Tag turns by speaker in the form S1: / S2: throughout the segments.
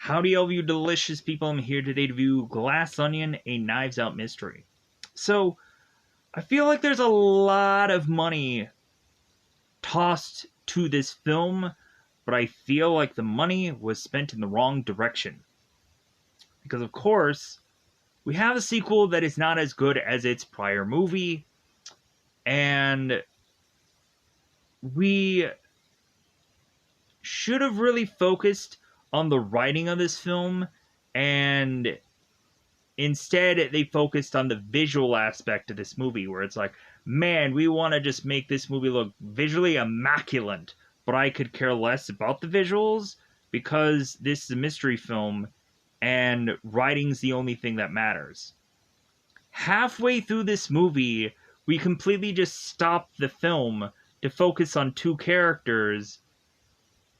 S1: Howdy, all of you delicious people. I'm here today to review Glass Onion, a Knives Out mystery. So, I feel like there's a lot of money tossed to this film, but I feel like the money was spent in the wrong direction. Because, of course, we have a sequel that is not as good as its prior movie, and we should have really focused on the writing of this film, and instead they focused on the visual aspect of this movie, where it's like, man, we want to just make this movie look visually immaculate, but I could care less about the visuals because this is a mystery film and writing's the only thing that matters. Halfway through this movie, we completely just stopped the film to focus on two characters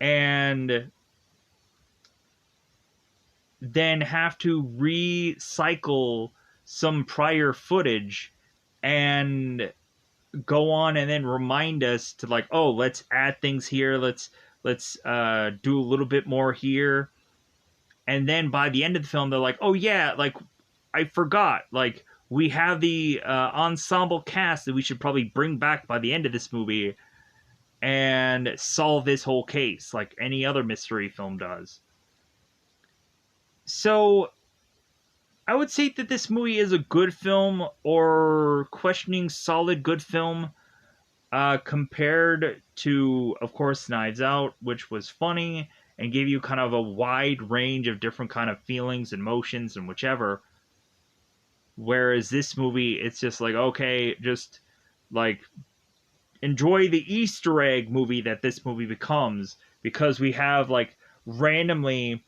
S1: and then have to recycle some prior footage and go on and then remind us to, like, oh, let's add things here, let's do a little bit more here. And then by the end of the film they're like, oh yeah, like, I forgot, like, we have the ensemble cast that we should probably bring back by the end of this movie and solve this whole case like any other mystery film does. So I would say that this movie is a good film, or questioning solid good film, compared to, of course, Knives Out, which was funny and gave you kind of a wide range of different kind of feelings, emotions, and whichever. Whereas this movie, it's just like, okay, just like enjoy the Easter egg movie that this movie becomes, because we have, like, randomly,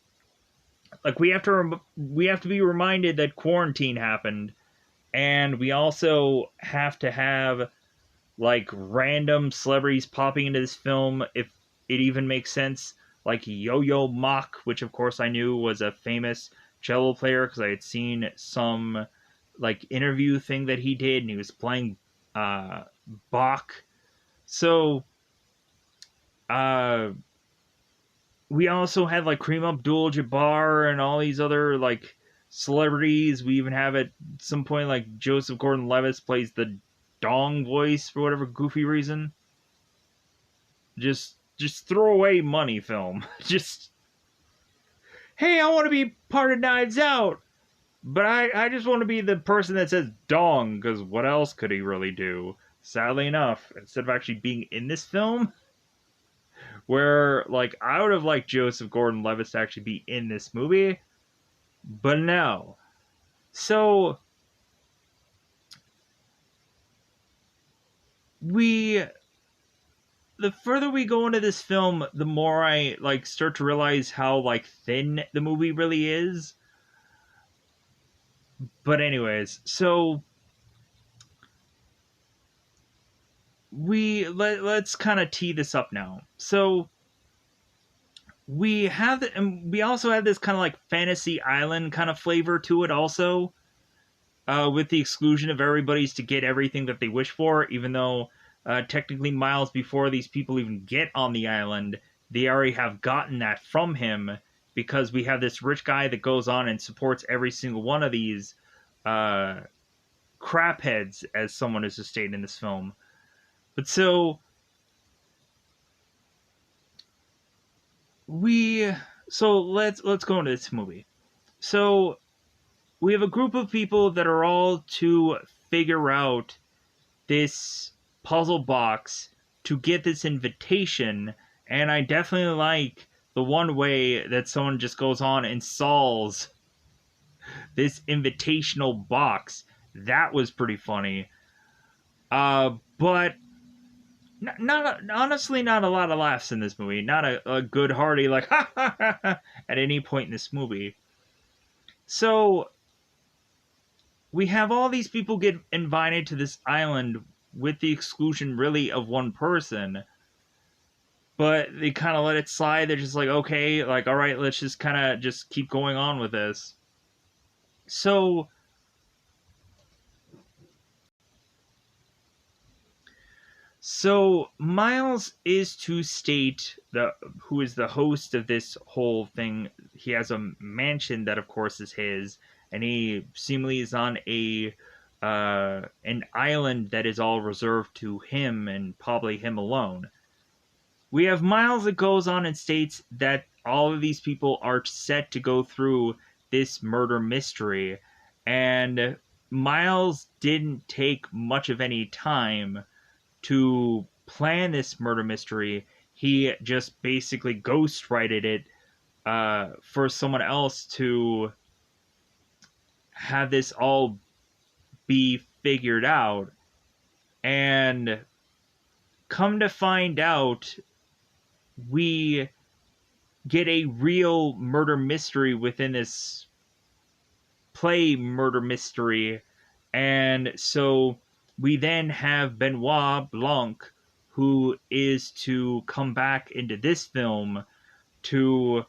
S1: like, we have to be reminded that quarantine happened, and we also have to have, like, random celebrities popping into this film if it even makes sense, like Yo-Yo Ma, which of course I knew was a famous cello player because I had seen some, like, interview thing that he did, and he was playing Bach. So uh we also had, like, Kareem Abdul-Jabbar and all these other, like, celebrities. We even have at some point, like, Joseph Gordon-Levitt plays the Dong voice for whatever goofy reason. Just throw away money film. Just, hey, I want to be part of Knives Out, but I just want to be the person that says Dong, because what else could he really do? Sadly enough, instead of actually being in this film, where, like, I would have liked Joseph Gordon-Levitt to actually be in this movie, but no. So we the further we go into this film, the more I, like, start to realize how, like, thin the movie really is. But anyways, so let's kind of tee this up now. So and we also have this kind of like fantasy island kind of flavor to it also, with the exclusion of everybody's to get everything that they wish for, even though technically miles before these people even get on the island, they already have gotten that from him, because we have this rich guy that goes on and supports every single one of these uh, crapheads, as someone has just stated in this film. But so we let's go into this movie. So we have a group of people that are all to figure out this puzzle box to get this invitation, and I definitely like the one way that someone just goes on and solves this invitational box. That was pretty funny. But honestly, not a lot of laughs in this movie. Not a good hearty, like, ha ha ha ha, at any point in this movie. So we have all these people get invited to this island with the exclusion, really, of one person, but they kind of let it slide. They're just like, okay, like, all right, let's just kind of just keep going on with this. So So Miles is to state who is the host of this whole thing. He has a mansion that, of course, is his, and he seemingly is on an island that is all reserved to him and probably him alone. We have Miles that goes on and states that all of these people are set to go through this murder mystery, and Miles didn't take much of any time to plan this murder mystery. He just basically ghostwrited it for someone else to have this all be figured out. And come to find out, we get a real murder mystery within this play murder mystery. And so we then have Benoit Blanc, who is to come back into this film to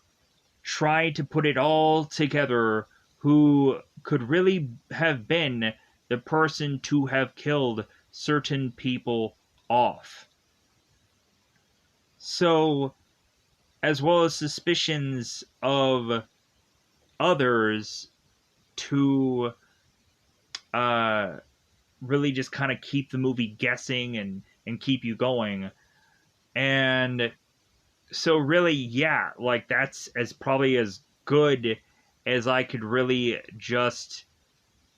S1: try to put it all together, who could really have been the person to have killed certain people off. So, as well as suspicions of others to really just kind of keep the movie guessing and keep you going. And so really, yeah, like that's as probably as good as I could really just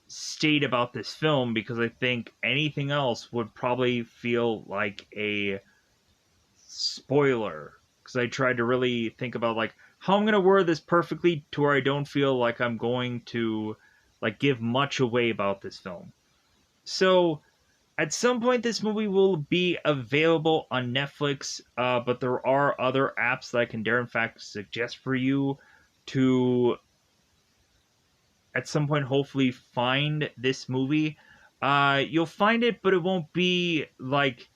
S1: state about this film, because I think anything else would probably feel like a spoiler, because I tried to really think about like how I'm going to word this perfectly to where I don't feel like I'm going to like give much away about this film. So at some point this movie will be available on Netflix, but there are other apps that I can dare in fact suggest for you to at some point hopefully find this movie. You'll find it, but it won't be like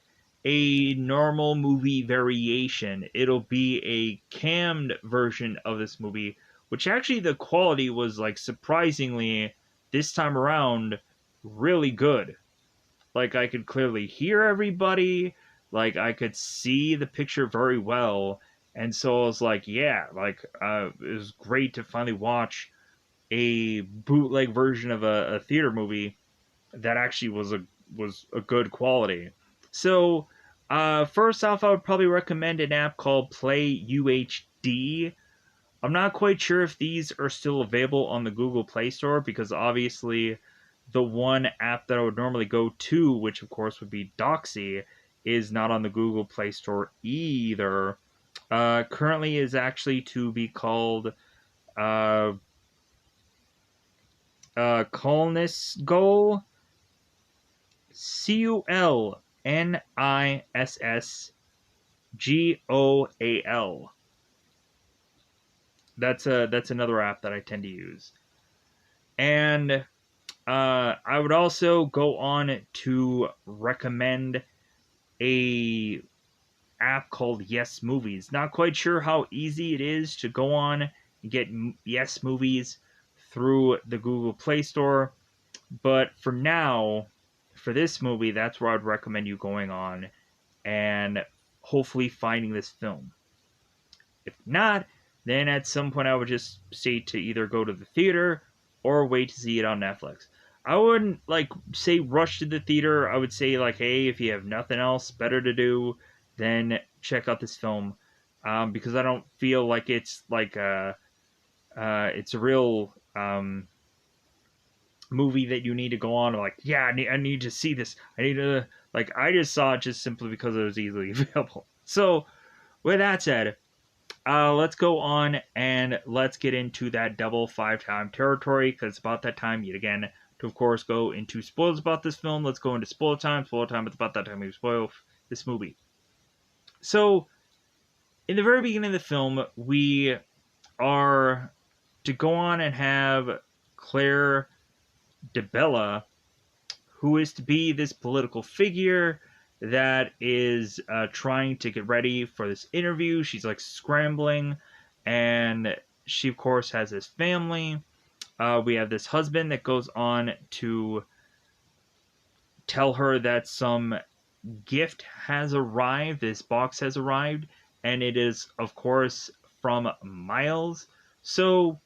S1: a normal movie variation. It'll be a cammed version of this movie, which actually the quality was like surprisingly this time around really good. Like I could clearly hear everybody, like I could see the picture very well, and so I was like, yeah, like it was great to finally watch a bootleg version of a theater movie that actually was a good quality. So, first off, I would probably recommend an app called Play UHD. I'm not quite sure if these are still available on the Google Play Store, because obviously the one app that I would normally go to, which of course would be Doxy, is not on the Google Play Store either. Currently is actually to be called Colness Goal, CULNISSGOAL. That's another app that I tend to use. And I would also go on to recommend a app called Yes Movies. Not quite sure how easy it is to go on and get Yes Movies through the Google Play Store, but for now, for this movie, that's where I'd recommend you going on and hopefully finding this film. If not, then at some point I would just say to either go to the theater or wait to see it on Netflix. I wouldn't like say rush to the theater. I would say like, hey, if you have nothing else better to do, then check out this film, because I don't feel like it's like it's a real movie that you need to go on like, yeah, I need to see this. I need to like I just saw it just simply because it was easily available. So with that said, let's go on and let's get into that double 5-time territory, because it's about that time yet again to of course go into spoilers about this film. Let's go into spoiler time. Spoiler time, it's about that time we spoil this movie. So in the very beginning of the film, we are to go on and have Claire DeBella, who is to be this political figure that is trying to get ready for this interview. She's like scrambling, and she, of course, has this family. We have this husband that goes on to tell her that some gift has arrived, this box has arrived, and it is, of course, from Miles. So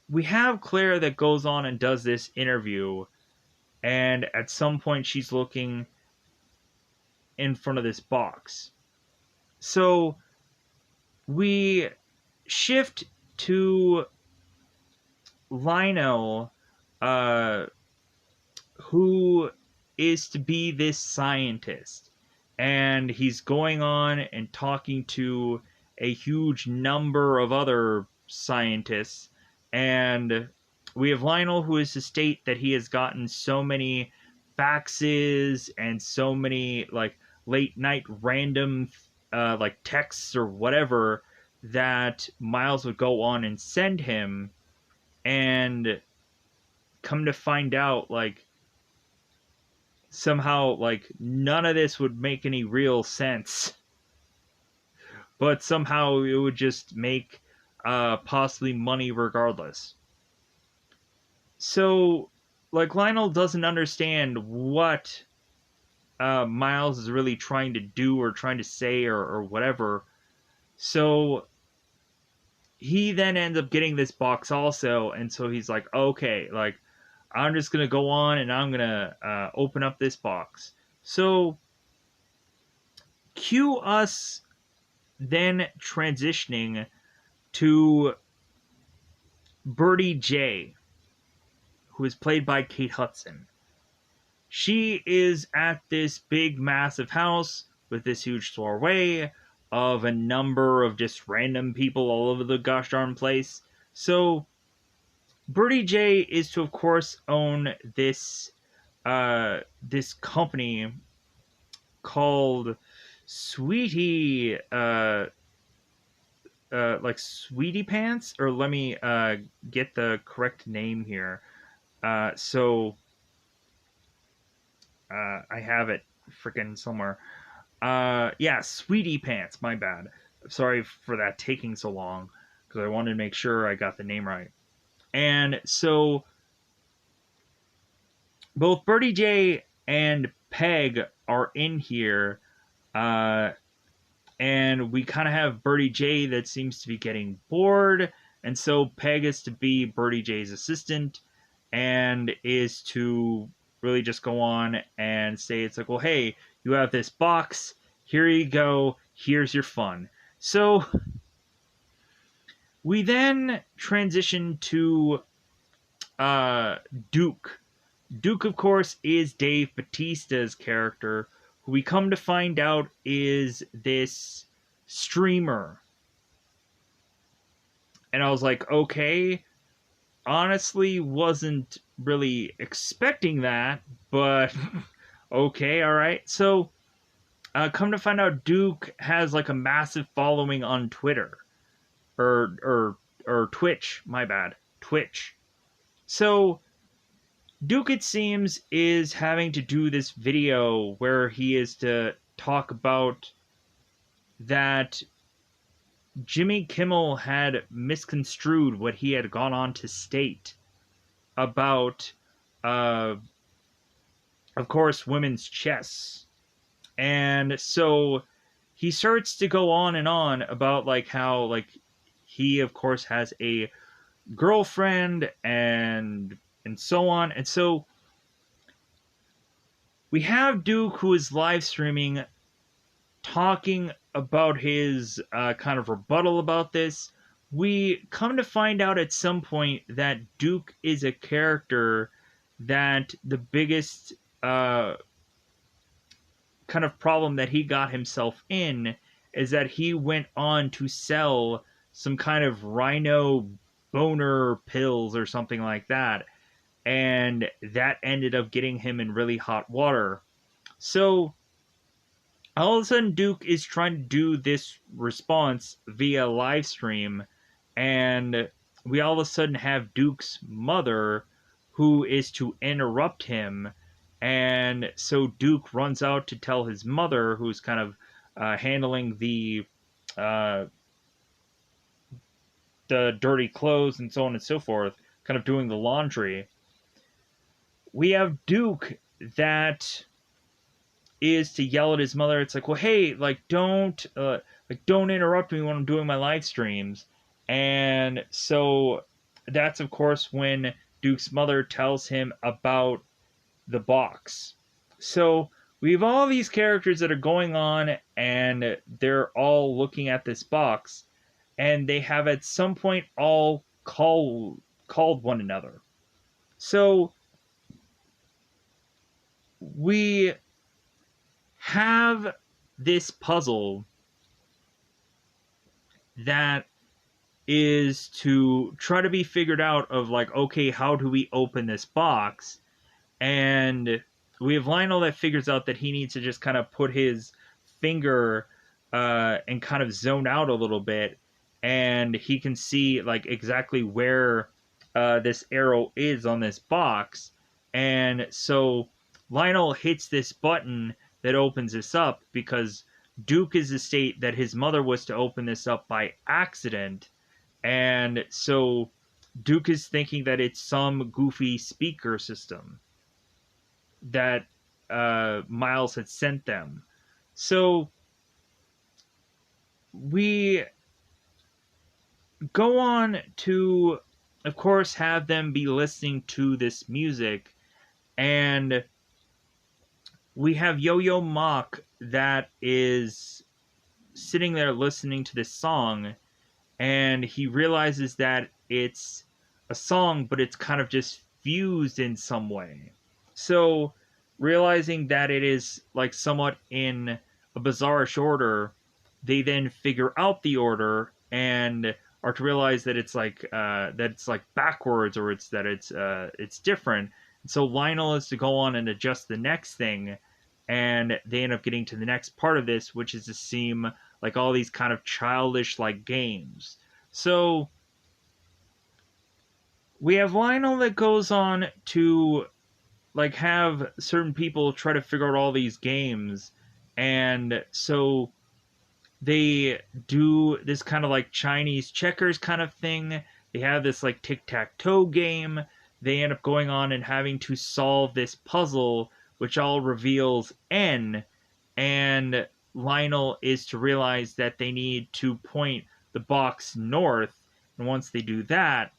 S1: we have Claire that goes on and does this interview, and at some point she's looking in front of this box. So we shift to Lionel, uh, who is to be this scientist. And he's going on and talking to a huge number of other scientists. And we have Lionel, who is to state that he has gotten so many faxes and so many like late night random like texts or whatever that Miles would go on and send him. And come to find out, like, somehow, like, none of this would make any real sense, but somehow it would just make possibly money regardless. So, like, Lionel doesn't understand what Miles is really trying to do or trying to say or whatever. So he then ends up getting this box also, and so he's like, okay, like, I'm just gonna go on and I'm gonna open up this box. So cue us then transitioning to Birdie J, who is played by Kate Hudson. She is at this big, massive house with this huge doorway of a number of just random people all over the gosh darn place. So Birdie J is to, of course, own this this company called Sweetie, like Sweetie Pants, or let me get the correct name here. So I have it freaking somewhere. Yeah, Sweetie Pants. My bad. Sorry for that taking so long because I wanted to make sure I got the name right. And so both Birdie J and Peg are in here, and we kind of have Birdie J that seems to be getting bored, and so Peg is to be Birdie J's assistant and is to really just go on and say, it's like, well, hey, you have this box, here you go, here's your fun. So we then transition to Duke. Duke, of course, is Dave Bautista's character, who we come to find out is this streamer. And I was like, okay, honestly, wasn't really expecting that, but okay, all right. So, come to find out, Duke has like a massive following on Twitter or Twitch. My bad, Twitch. So Duke, it seems, is having to do this video where he is to talk about that Jimmy Kimmel had misconstrued what he had gone on to state about, uh, of course, women's chess. And so he starts to go on and on about, like, how, like, he, of course, has a girlfriend and so on. And so we have Duke, who is live streaming, talking about his kind of rebuttal about this. We come to find out at some point that Duke is a character that the biggest kind of problem that he got himself in is that he went on to sell some kind of rhino boner pills or something like that, and that ended up getting him in really hot water. So all of a sudden, Duke is trying to do this response via live stream, and we all of a sudden have Duke's mother who is to interrupt him. And so Duke runs out to tell his mother, who's kind of handling uh, the dirty clothes and so on and so forth, kind of doing the laundry. We have Duke that is to yell at his mother. It's like, well, hey, don't interrupt me when I'm doing my live streams. And so that's of course when Duke's mother tells him about the box. So we have all these characters that are going on, and they're all looking at this box, and they have at some point all called one another. So we have this puzzle that is to try to be figured out of like, okay, how do we open this box? And we have Lionel that figures out that he needs to just kind of put his finger and kind of zone out a little bit, and he can see like exactly where this arrow is on this box. And so Lionel hits this button that opens this up because Duke is the state that his mother was to open this up by accident. And so Duke is thinking that it's some goofy speaker system that Miles had sent them. So we go on to, of course, have them be listening to this music, and we have Yo-Yo Mock that is sitting there listening to this song, and he realizes that it's a song, but it's kind of just fused in some way. So, realizing that it is like somewhat in a bizarrish order, they then figure out the order and are to realize that it's like backwards, or it's different. And so Lionel is to go on and adjust the next thing, and they end up getting to the next part of this, which is to seem like all these kind of childish like games. So we have Lionel that goes on to like have certain people try to figure out all these games, and so they do this kind of like Chinese checkers kind of thing. They have this like tic-tac-toe game. They end up going on and having to solve this puzzle, which all reveals N, and Lionel is to realize that they need to point the box north, and once they do that,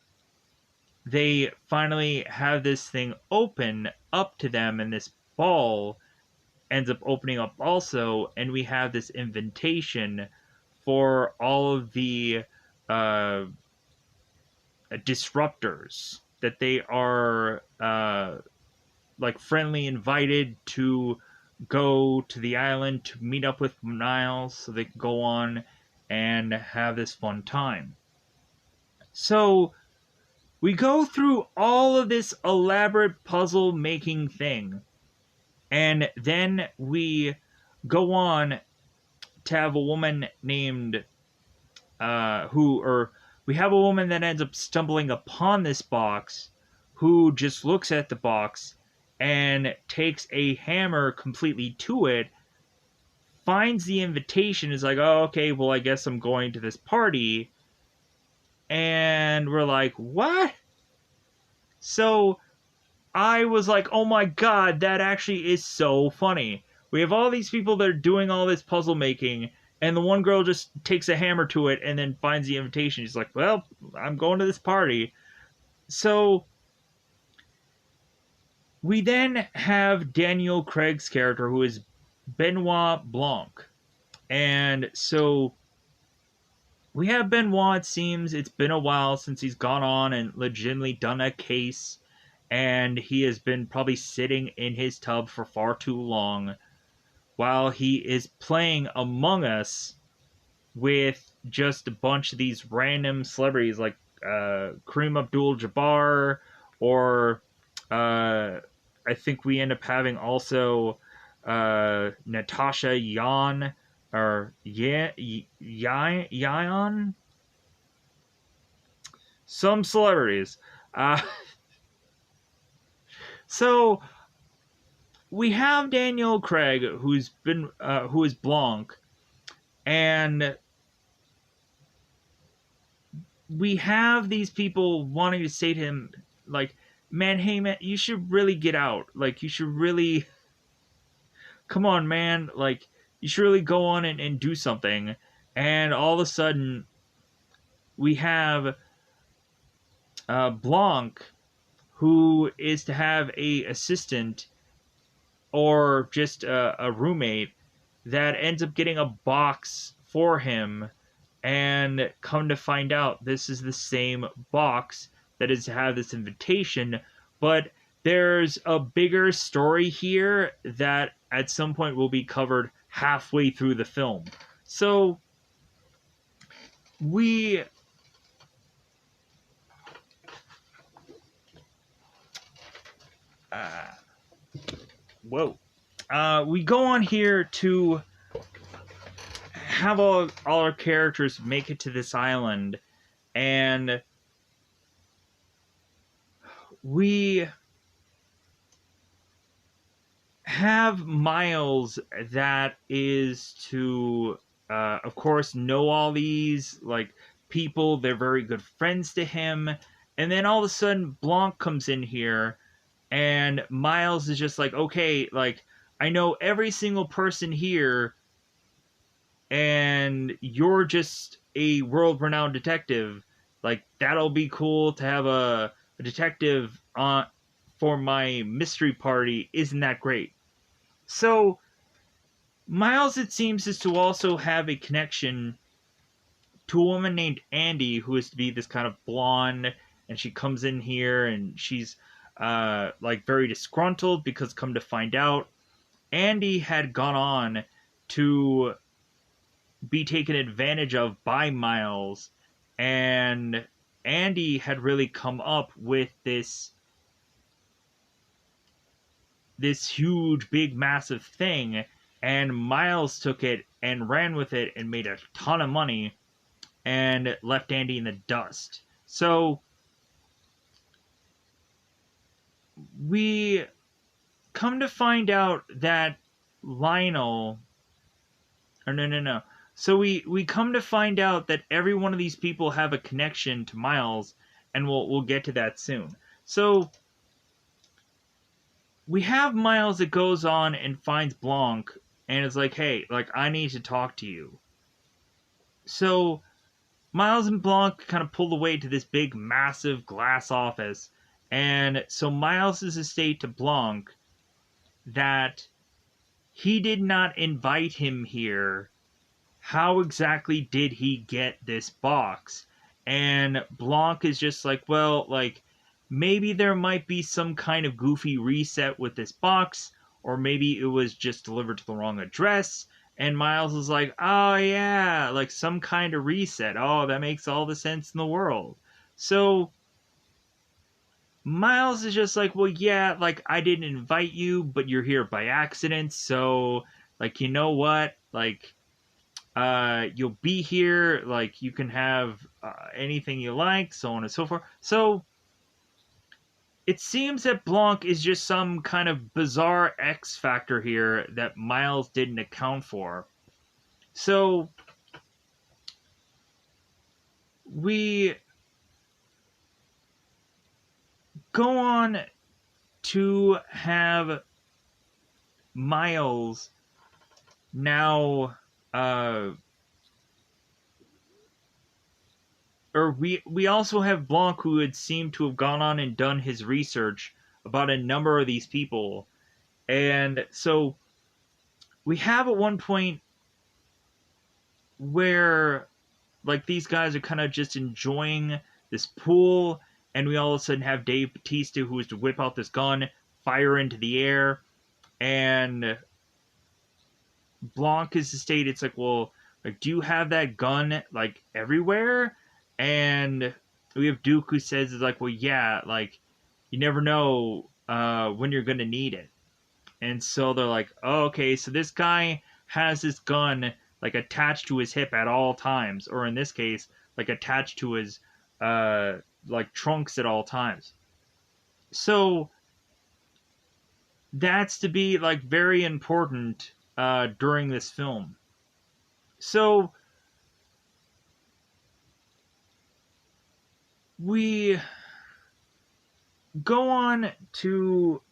S1: they finally have this thing open up to them, and this ball ends up opening up also, and we have this invitation for all of the disruptors that they are like friendly invited to go to the island to meet up with Miles so they can go on and have this fun time. So we go through all of this elaborate puzzle making thing, and then we go on to have a woman named we have a woman that ends up stumbling upon this box, who just looks at the box and takes a hammer completely to it, finds the invitation, is like, oh, okay, well, I guess I'm going to this party. And we're like, what? So I was like, oh my god, that actually is so funny. We have all these people that are doing all this puzzle making, and the one girl just takes a hammer to it and then finds the invitation. She's like, well, I'm going to this party. So we then have Daniel Craig's character, who is Benoit Blanc. And so we have Benoit, it seems it's been a while since he's gone on and legitimately done a case, and he has been probably sitting in his tub for far too long while he is playing Among Us with just a bunch of these random celebrities like Kareem Abdul-Jabbar, or I think we end up having also Natasha Yan, or Yan, some celebrities. So we have Daniel Craig, who is Blanc, and we have these people wanting to say to him, like, man, hey man, you should really get out. Like, you should really come on, man, like, you should really go on and do something. And all of a sudden, we have Blanc, who is to have a assistant or just a roommate that ends up getting a box for him, and come to find out this is the same box that is to have this invitation, but there's a bigger story here that at some point will be covered halfway through the film. So we uh, whoa we go on here to have all our characters make it to this island, and we have Miles that is to, of course, know all these like people. They're very good friends to him, and then all of a sudden, Blanc comes in here, and Miles is just like, okay, like I know every single person here, and you're just a world-renowned detective. Like that'll be cool to have a detective on for my mystery party. Isn't that great? So Miles, it seems, is to also have a connection to a woman named Andy, who is to be this kind of blonde, and she comes in here and she's like very disgruntled because, come to find out, Andy had gone on to be taken advantage of by Miles, and Andy had really come up with this huge, big, massive thing, and Miles took it and ran with it and made a ton of money and left Andy in the dust. So we come to find out that Lionel, or no, no, no. So we come to find out that every one of these people have a connection to Miles, and we'll get to that soon. So we have Miles that goes on and finds Blanc and is like, hey, like I need to talk to you. So Miles and Blanc kind of pull away to this big, massive glass office, and so Miles is to state to Blanc that he did not invite him here. How exactly did he get this box? And Blanc is just like, well, like, maybe there might be some kind of goofy reset with this box, or maybe it was just delivered to the wrong address. And Miles is like, oh yeah, like some kind of reset. Oh, that makes all the sense in the world. So Miles is just like, well, yeah, like I didn't invite you, but you're here by accident. So, like, you know what? Like, you'll be here, like you can have anything you like, so on and so forth. So it seems that Blanc is just some kind of bizarre X factor here that Miles didn't account for. So we go on to have Miles now, or we also have Blanc, who had seemed to have gone on and done his research about a number of these people. And so we have at one point where like these guys are kind of just enjoying this pool, and we all of a sudden have Dave Batista, who is to whip out this gun, fire into the air, and Blanc is to state, it's like, well, like, do you have that gun like everywhere? And we have Duke, who says, is like, well, yeah, like you never know when you're gonna need it. And so they're like, oh, okay, so this guy has this gun like attached to his hip at all times, or in this case, like attached to his like trunks at all times. So that's to be like very important during this film. So we go on to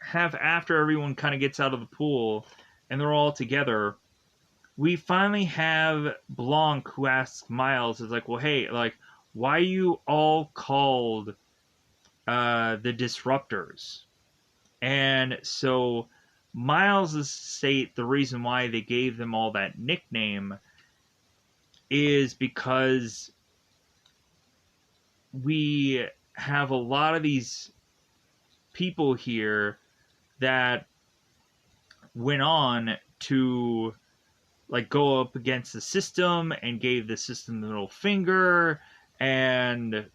S1: have, after everyone kind of gets out of the pool and they're all together, we finally have Blanc who asks Miles, is like, well, hey, like, why are you all called the Disruptors? And so Miles' state, the reason why they gave them all that nickname is because we have a lot of these people here that went on to like go up against the system and gave the system the middle finger, and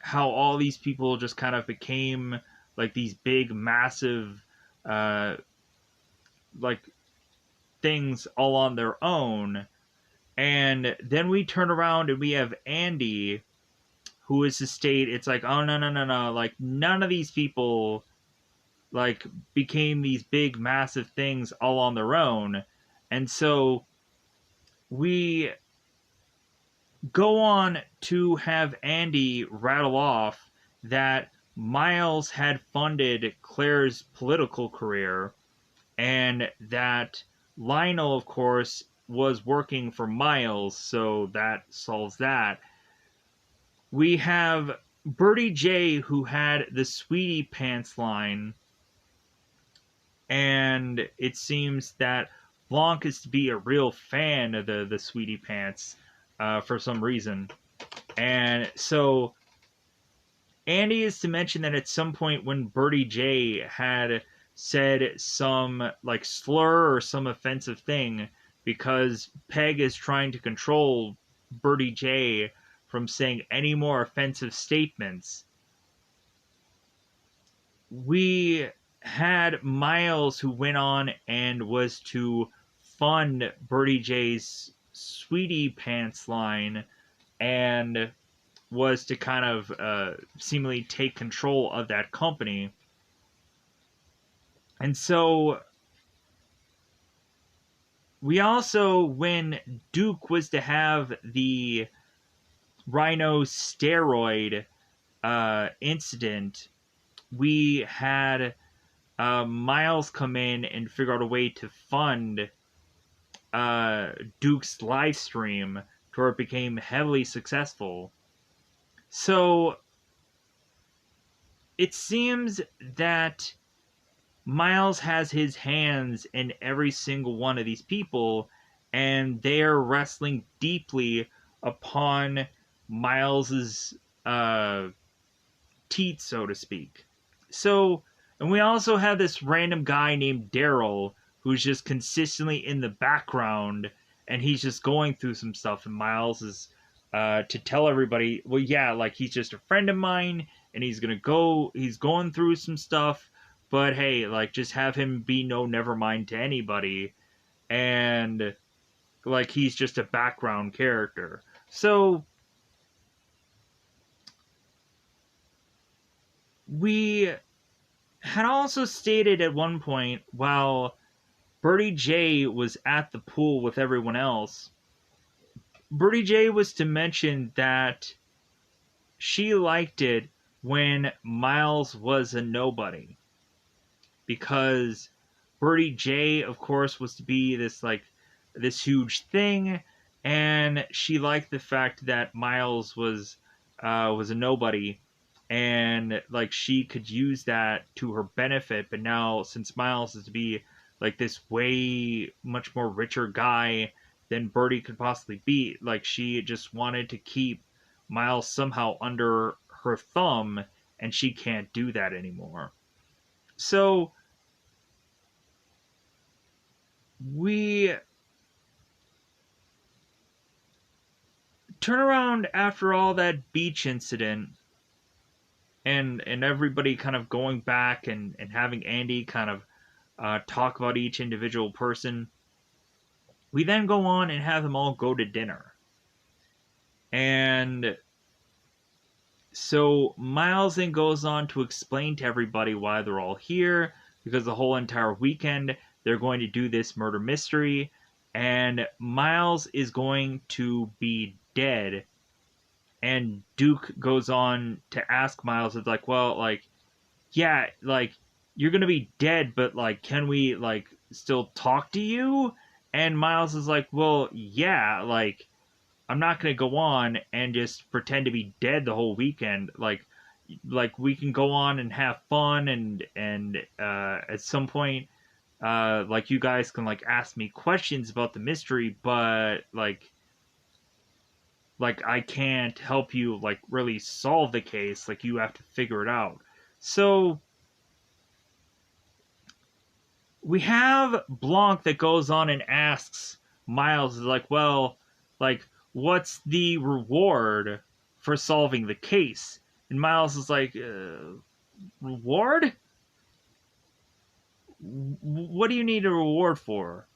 S1: how all these people just kind of became like these big massive uh like things all on their own. And then we turn around and we have Andy, who is the state, it's like, oh, no, no, no, no, like none of these people like became these big massive things all on their own. And so we go on to have Andy rattle off that Miles had funded Claire's political career, and that Lionel, of course, was working for Miles, so that solves that. We have Birdie J, who had the Sweetie Pants line, and it seems that Blanc is to be a real fan of the Sweetie Pants for some reason. And so Andy is to mention that at some point when Birdie J had said some like slur or some offensive thing, because Peg is trying to control Birdie J from saying any more offensive statements, we had Miles who went on and was to fund Birdie J's Sweetie Pants line and was to kind of seemingly take control of that company. And so we also, when Duke was to have the Rhino steroid incident, we had Miles come in and figure out a way to fund Duke's live stream to where it became heavily successful. So it seems that Miles has his hands in every single one of these people, and they are wrestling deeply upon Miles's teat, so to speak. So, and we also have this random guy named Daryl who's just consistently in the background, and he's just going through some stuff, and Miles is to tell everybody, well, yeah, like he's just a friend of mine, and he's going through some stuff, but hey, like just have him be no never mind to anybody, and like he's just a background character. So we had also stated at one point, while Birdie J was at the pool with everyone else, Birdie J was to mention that she liked it when Miles was a nobody, because Birdie J, of course, was to be this huge thing, and she liked the fact that Miles was a nobody, and like she could use that to her benefit. But now, since Miles is to be like this way much more richer guy than Birdie could possibly be, like she just wanted to keep Miles somehow under her thumb, and she can't do that anymore. So we turn around after all that beach incident, and everybody kind of going back and having Andy kind of talk about each individual person. We then go on and have them all go to dinner. And so Miles then goes on to explain to everybody why they're all here, because the whole entire weekend they're going to do this murder mystery, and Miles is going to be dead. And Duke goes on to ask Miles, it's like, well, like, yeah, like, you're gonna be dead, but like, can we like still talk to you? And Miles is like, well, yeah, like, I'm not gonna go on and just pretend to be dead the whole weekend. Like we can go on and have fun, and at some point, like you guys can like ask me questions about the mystery, but like I can't help you like really solve the case. Like you have to figure it out. So we have Blanc that goes on and asks Miles, is like, well, like, what's the reward for solving the case? And Miles is like, reward? What do you need a reward for?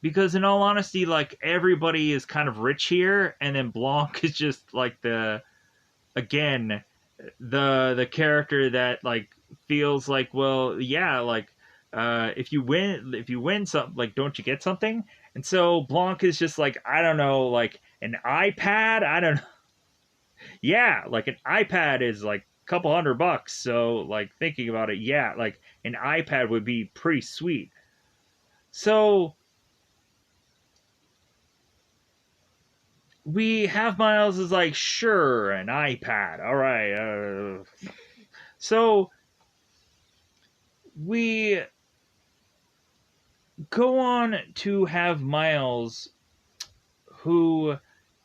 S1: Because in all honesty, like everybody is kind of rich here, and then Blanc is just like again the character that like feels like, well, yeah, like if you win something, like, don't you get something? And so Blanc is just like, I don't know, like an iPad. I don't know. Yeah, like an iPad is like a couple $100. So like thinking about it, yeah, like an iPad would be pretty sweet. So we have Miles is like, sure, an iPad, all right. So we go on to have Miles, who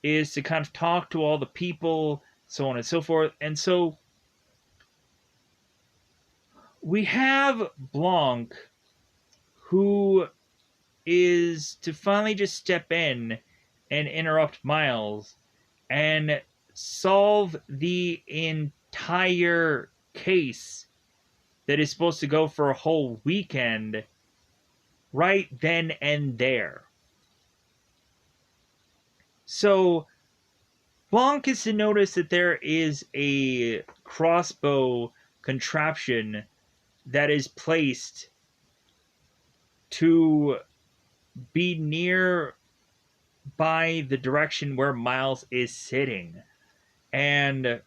S1: is to kind of talk to all the people, so on and so forth. And so we have Blanc, who is to finally just step in and interrupt Miles and solve the entire case that is supposed to go for a whole weekend right then and there. So Blanc is to notice that there is a crossbow contraption that is placed to be near by the direction where Miles is sitting. And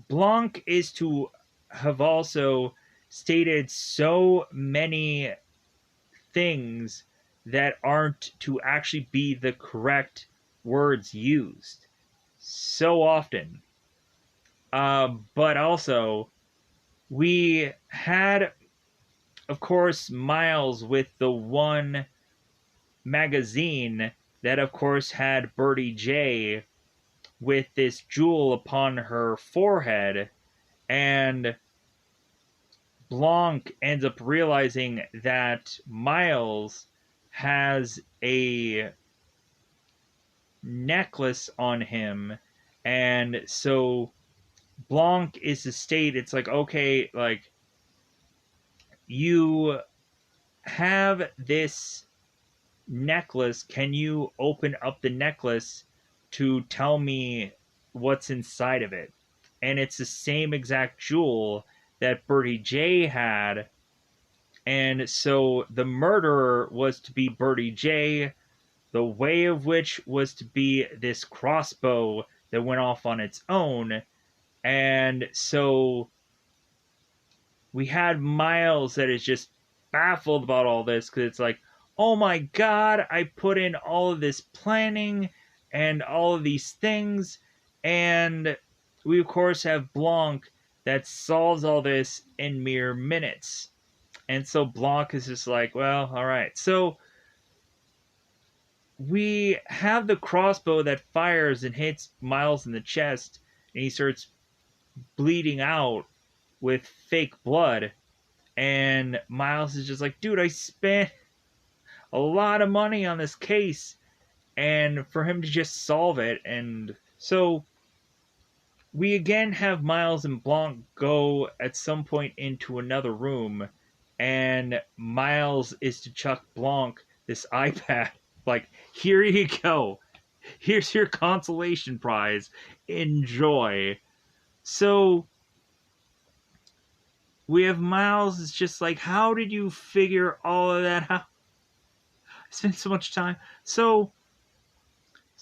S1: Blanc is to have also stated so many things that aren't to actually be the correct words used so often. But also, we had, of course, Miles with the one magazine that, of course, had Birdie J with this jewel upon her forehead, and Blanc ends up realizing that Miles has a necklace on him, and so Blanc is to state, it's like, okay, like, you have this necklace, can you open up the necklace to tell me what's inside of it? And it's the same exact jewel that Birdie J had. And so the murderer was to be Birdie J, the way of which was to be this crossbow that went off on its own. And so we had Miles that is just baffled about all this, because it's like, oh my god, I put in all of this planning and all of these things, and we of course have Blanc that solves all this in mere minutes. And so Blanc is just like, well, all right. So we have the crossbow that fires and hits Miles in the chest, and he starts bleeding out with fake blood. And Miles is just like, dude, I spent a lot of money on this case, and for him to just solve it. And so we again have Miles and Blanc go at some point into another room, and Miles is to chuck Blanc this iPad. Like, here you go. Here's your consolation prize. Enjoy. So we have Miles. It's just like, how did you figure all of that out? I spent so much time. So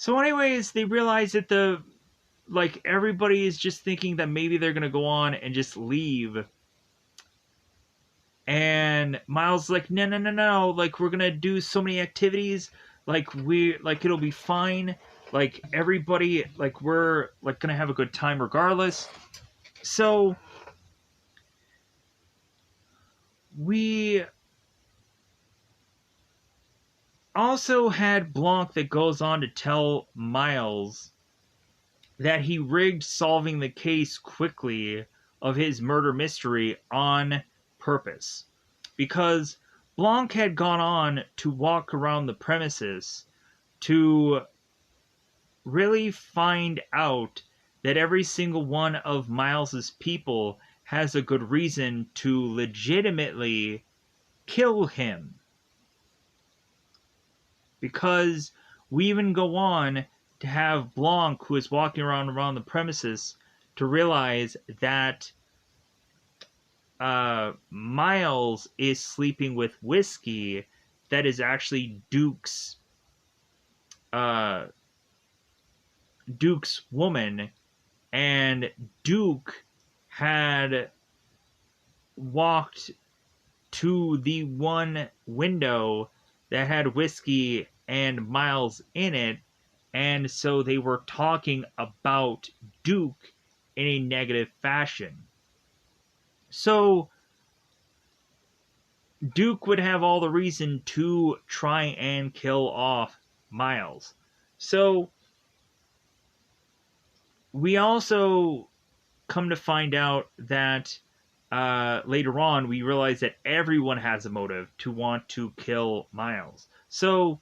S1: anyways, they realize that the like everybody is just thinking that maybe they're gonna go on and just leave. And Miles is like, no, no, no, no, like we're gonna do so many activities, like it'll be fine, like everybody, like we're like gonna have a good time regardless. So we also had Blanc that goes on to tell Miles that he rigged solving the case quickly of his murder mystery on purpose. Because Blanc had gone on to walk around the premises to really find out that every single one of Miles's people has a good reason to legitimately kill him. Because we even go on to have Blanc, who is walking around the premises, to realize that Miles is sleeping with Whiskey, that is actually uh, Duke's woman, and Duke had walked to the one window that had Whiskey and Miles in it, and so they were talking about Duke in a negative fashion. So Duke would have all the reason to try and kill off Miles. So we also come to find out that later on we realize that everyone has a motive to want to kill Miles. So,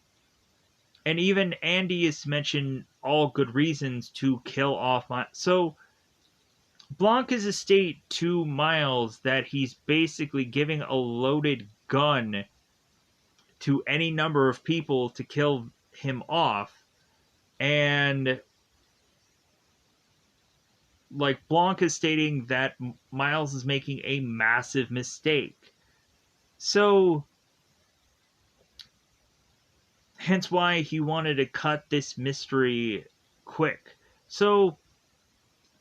S1: and even Andy is mentioned all good reasons to kill off Miles. So Blanc is a state to Miles that he's basically giving a loaded gun to any number of people to kill him off. And like Blanc is stating that Miles is making a massive mistake. So hence why he wanted to cut this mystery quick. So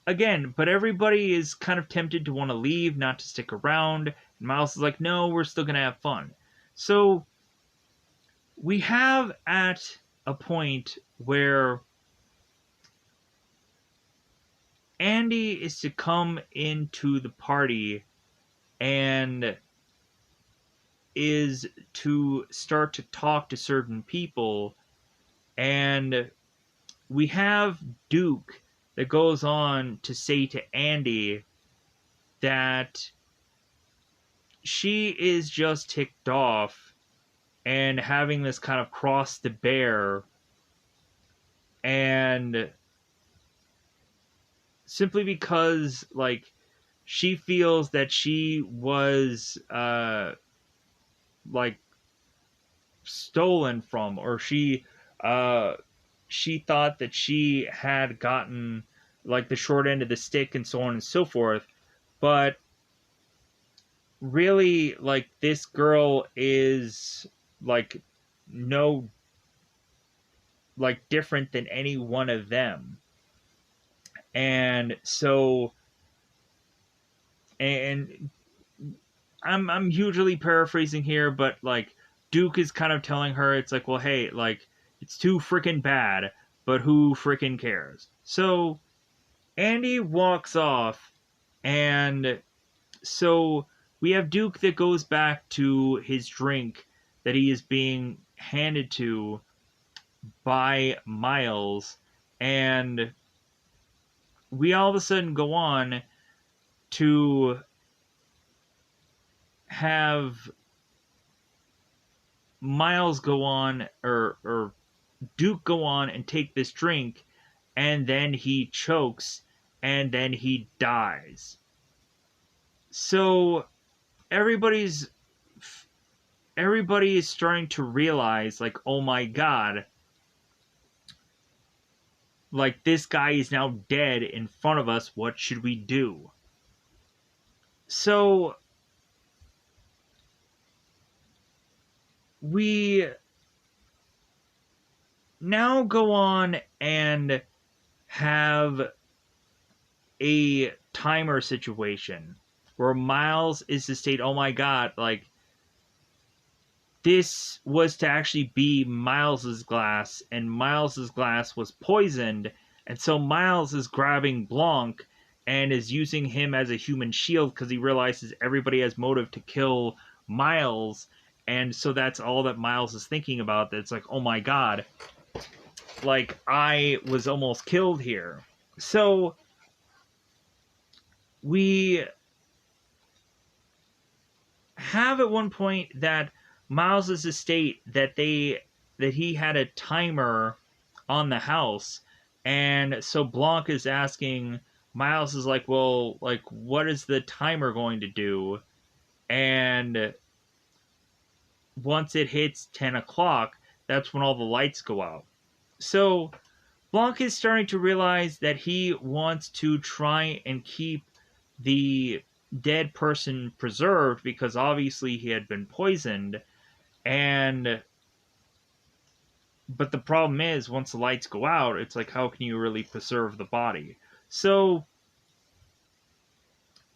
S1: again, but everybody is kind of tempted to want to leave, not to stick around. And Miles is like, no, we're still going to have fun. So we have at a point where Andy is to come into the party and is to start to talk to certain people. And we have Duke that goes on to say to Andy that she is just ticked off and having this kind of cross to bear, and simply because like she feels that she was like stolen from, or she thought that she had gotten like the short end of the stick and so on and so forth. But really, like, this girl is like no like different than any one of them. And so, and I'm hugely paraphrasing here, but like Duke is kind of telling her, it's like, well, hey, like it's too freaking bad, but who freaking cares? So Andy walks off, and so we have Duke that goes back to his drink that he is being handed to by Miles, and we all of a sudden go on to have Miles go on, or Duke go on and take this drink, and then he chokes, and then he dies. So everybody's everybody is starting to realize, like, oh my god, like this guy is now dead in front of us. What should we do? So we now go on and have a timer situation where Miles is to state, oh my god, like, this was to actually be Miles's glass, and Miles's glass was poisoned, and so Miles is grabbing Blanc and is using him as a human shield because he realizes everybody has motive to kill Miles, and so that's all that Miles is thinking about. That's like, oh my god, like, I was almost killed here. So we have at one point that Miles's estate, that he had a timer on the house, and so Blanc is asking, Miles is like, well, like, what is the timer going to do? And once it hits 10 o'clock, that's when all the lights go out. So Blanc is starting to realize that he wants to try and keep the dead person preserved because obviously he had been poisoned, and but the problem is once the lights go out, it's like, how can you really preserve the body? So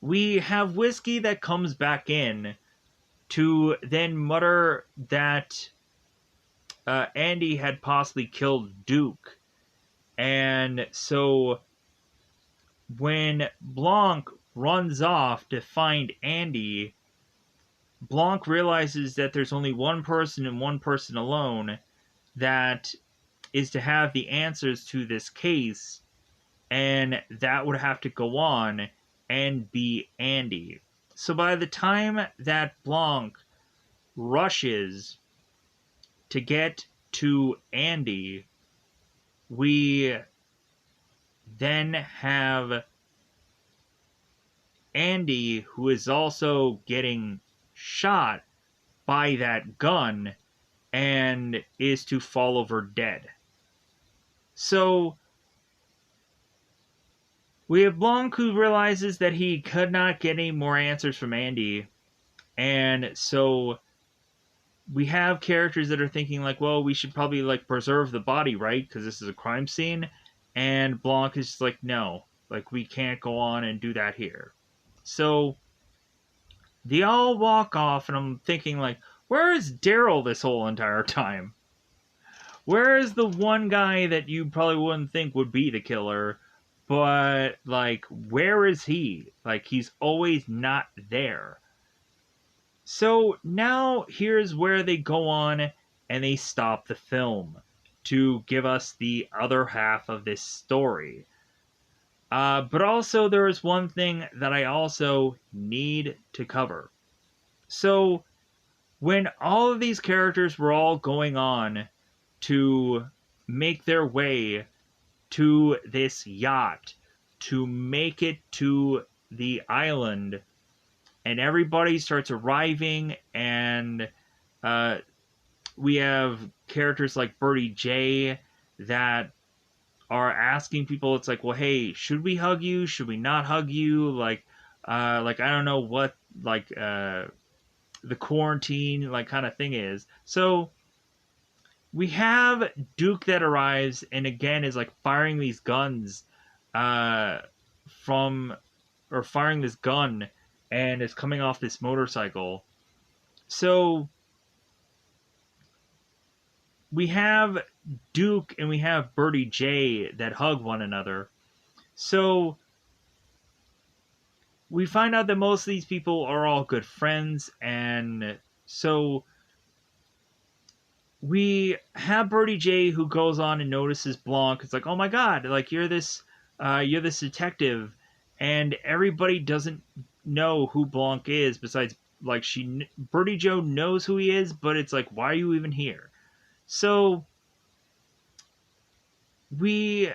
S1: we have Whiskey that comes back in to then mutter that Andy had possibly killed Duke. And so when Blanc runs off to find Andy, Blanc realizes that there's only one person and one person alone that is to have the answers to this case, and that would have to go on and be Andy. So by the time that Blanc rushes to get to Andy, we then have Andy, who is also getting shot by that gun and is to fall over dead. So we have Blanc, who realizes that he could not get any more answers from Andy, and so we have characters that are thinking like, well, we should probably like preserve the body, right? Because this is a crime scene. And Blanc is just like, no, like, we can't go on and do that here. So they all walk off, and I'm thinking like, where is Daryl this whole entire time? Where is the one guy that you probably wouldn't think would be the killer? But like, where is he? Like, he's always not there. So now here's where they go on and they stop the film to give us the other half of this story. But also, there is one thing that I also need to cover. So, when all of these characters were all going on to make their way to this yacht, to make it to the island, and everybody starts arriving, and we have characters like Birdie J that are asking people, it's like, well, hey, should we hug you? Should we not hug you? Like I don't know what, like, the quarantine, like, kind of thing is. So we have Duke that arrives and again is like firing these guns from, or firing this gun, and is coming off this motorcycle. So we have Duke and we have Birdie J that hug one another. So we find out that most of these people are all good friends, and so we have Birdie J who goes on and notices Blanc. It's like, oh my god, like, you're this detective, and everybody doesn't know who Blanc is besides, like, Birdie Joe knows who he is, but it's like, why are you even here? So we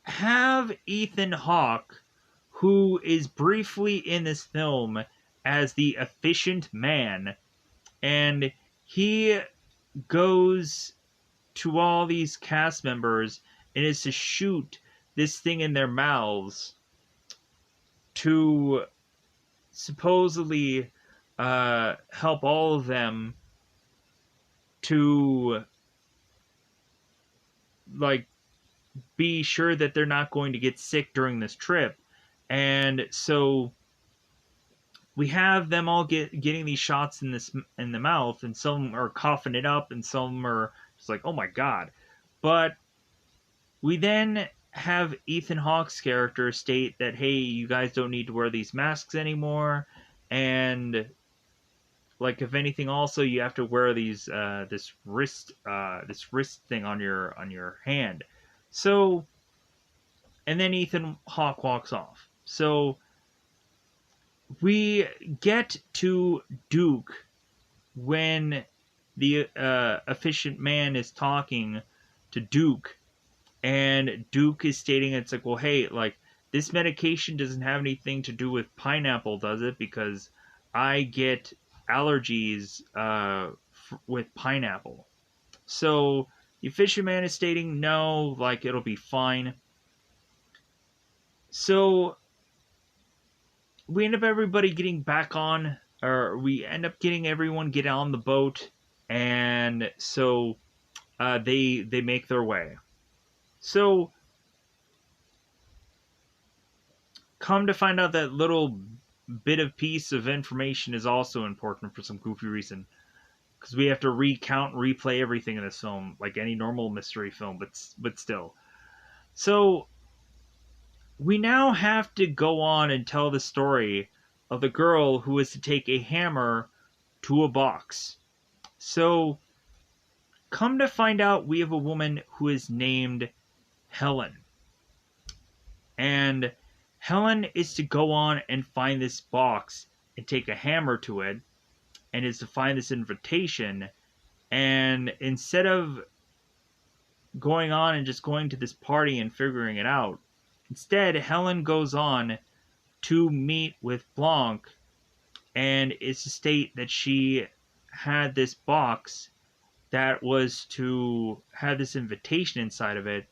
S1: have Ethan Hawke, who is briefly in this film as the efficient man, and he goes to all these cast members and is to shoot this thing in their mouths to supposedly help all of them to, like, be sure that they're not going to get sick during this trip. And so we have them all getting these shots in the mouth, and some are coughing it up, and some are just like, oh my god. But we then have Ethan Hawke's character state that, hey, you guys don't need to wear these masks anymore, and like if anything, also you have to wear these this wrist thing on your hand. So, and then Ethan Hawke walks off. So we get to Duke when the efficient man is talking to Duke, and Duke is stating, it's like, well, hey, like, this medication doesn't have anything to do with pineapple, does it? Because I get allergies with pineapple. So the fisherman is stating, no, like, it'll be fine. So we end up everybody getting back on, or we end up getting everyone get on the boat, and so they make their way. So come to find out that little bit of piece of information is also important for some goofy reason, because we have to recount and replay everything in this film like any normal mystery film, but still. So we now have to go on and tell the story of the girl who is to take a hammer to a box. So come to find out, we have a woman who is named Helen, and Helen is to go on and find this box and take a hammer to it, and is to find this invitation. And instead of going on and just going to this party and figuring it out, instead Helen goes on to meet with Blanc, and it's to state that she had this box that was to have this invitation inside of it,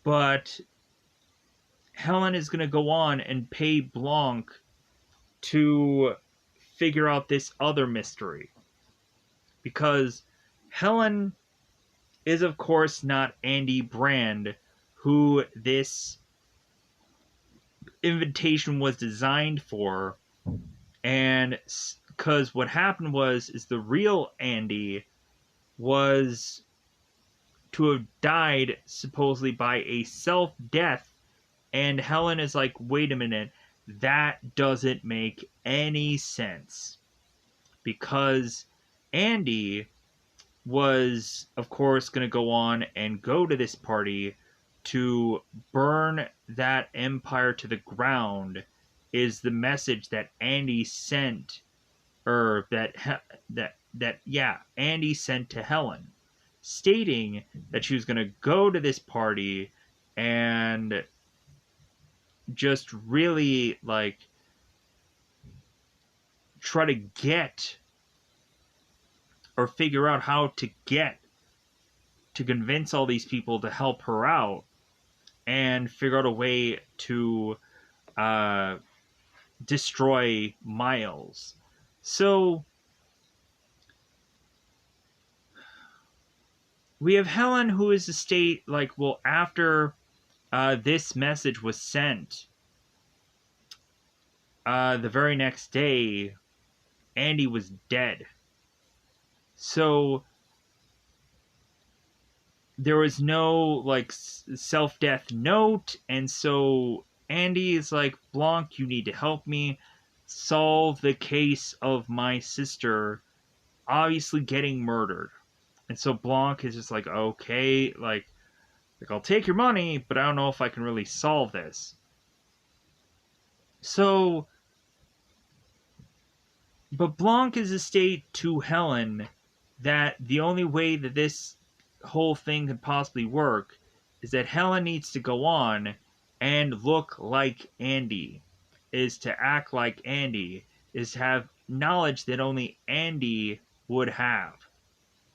S1: but Helen is going to go on and pay Blanc to figure out this other mystery. Because Helen is, of course, not Andy Brand, who this invitation was designed for. And because what happened was, is the real Andy was to have died supposedly by a self-death. And Helen is like, wait a minute, that doesn't make any sense. Because Andy was, of course, going to go on and go to this party to burn that empire to the ground, is the message that Andy sent, or Andy sent to Helen, stating that she was going to go to this party and just really like try to get or figure out how to get to convince all these people to help her out and figure out a way to destroy Miles. So we have Helen, who is to state like, well, after this message was sent, the very next day, Andy was dead. So there was no like self-death note, and so Andy is like, Blanc, you need to help me solve the case of my sister obviously getting murdered. And so Blanc is just like, okay, like I'll take your money, but I don't know if I can really solve this. So, but Blanc is to state to Helen that the only way that this whole thing could possibly work is that Helen needs to go on and look like Andy, is to act like Andy, is to have knowledge that only Andy would have.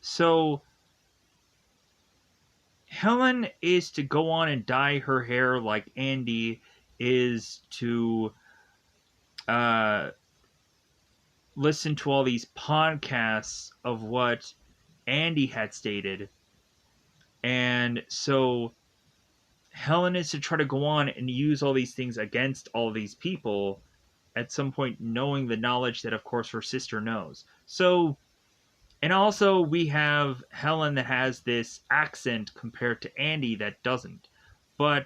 S1: So Helen is to go on and dye her hair like Andy, is to listen to all these podcasts of what Andy had stated, And so Helen is to try to go on and use all these things against all these people at some point, knowing the knowledge that, of course, her sister knows. So, and also we have Helen that has this accent compared to Andy that doesn't. But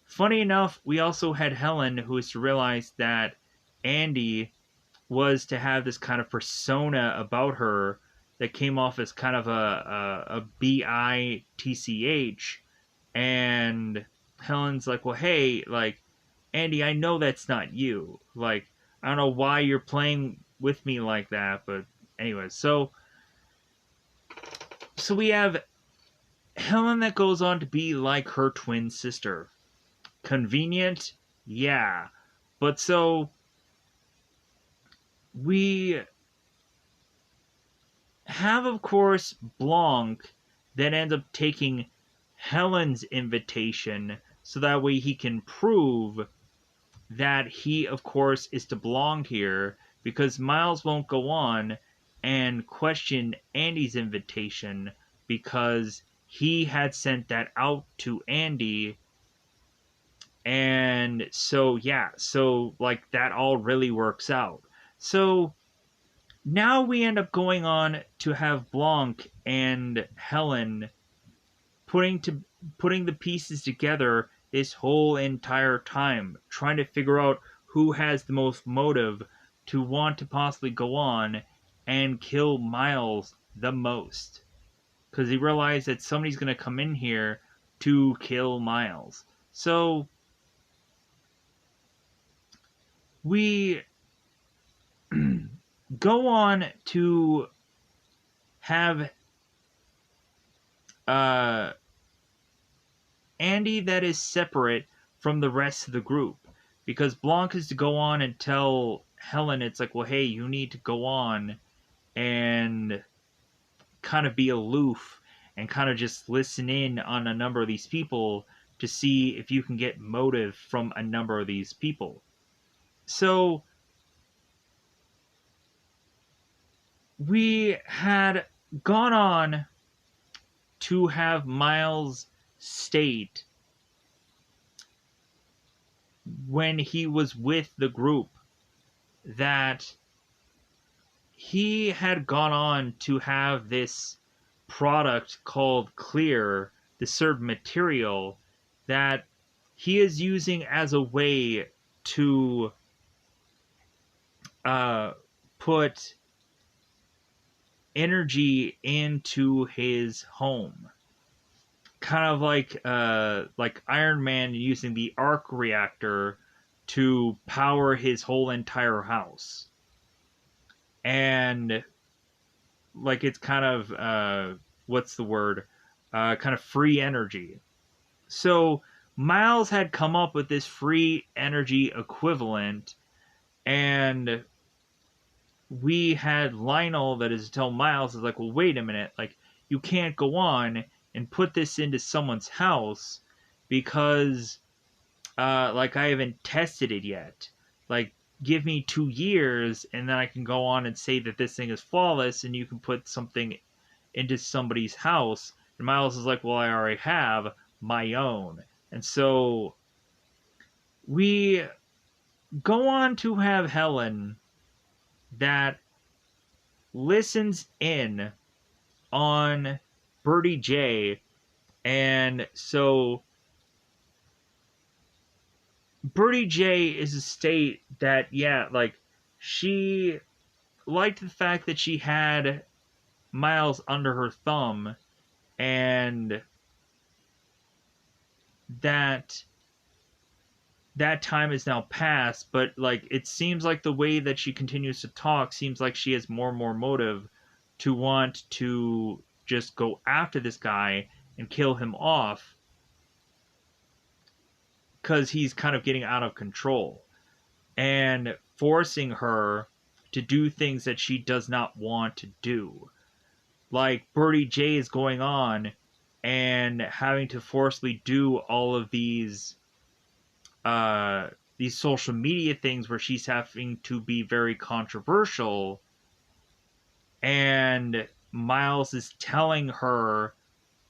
S1: funny enough, we also had Helen who is to realize that Andy was to have this kind of persona about her that came off as kind of a bitch, and Helen's like, well, hey, like, Andy, I know that's not you. Like, I don't know why you're playing with me like that, but anyway, so we have Helen that goes on to be like her twin sister. Convenient, yeah, but so we have, of course, Blanc that ends up taking Helen's invitation so that way he can prove that he, of course, is to belong here, because Miles won't go on and question Andy's invitation because he had sent that out to Andy. And so, yeah, so like that all really works out. So now we end up going on to have Blanc and Helen putting to putting the pieces together this whole entire time, trying to figure out who has the most motive to want to possibly go on and kill Miles the most. Because he realized that somebody's going to come in here to kill Miles. So we go on to have uh, Andy that is separate from the rest of the group, because Blanc is to go on and tell Helen, it's like, well, hey, you need to go on and kind of be aloof and kind of just listen in on a number of these people to see if you can get motive from a number of these people. So we had gone on to have Miles state when he was with the group that he had gone on to have this product called Clear, the certain material that he is using as a way to put energy into his home. Kind of like Iron Man using the arc reactor to power his whole entire house. And like it's kind of what's the word? Kind of free energy. So Miles had come up with this free energy equivalent, and we had Lionel that is to tell Miles, is like, well, wait a minute, like, you can't go on and put this into someone's house because like I haven't tested it yet. Like, give me 2 years and then I can go on and say that this thing is flawless and you can put something into somebody's house. And Miles is like, well, I already have my own. And so we go on to have Helen that listens in on Birdie J. And so Birdie J is a state that, yeah, like, she liked the fact that she had Miles under her thumb, and that time is now past, but like it seems like the way that she continues to talk seems like she has more and more motive to want to just go after this guy and kill him off because he's kind of getting out of control and forcing her to do things that she does not want to do. Like Birdie J is going on and having to forcibly do all of these social media things where she's having to be very controversial, and Miles is telling her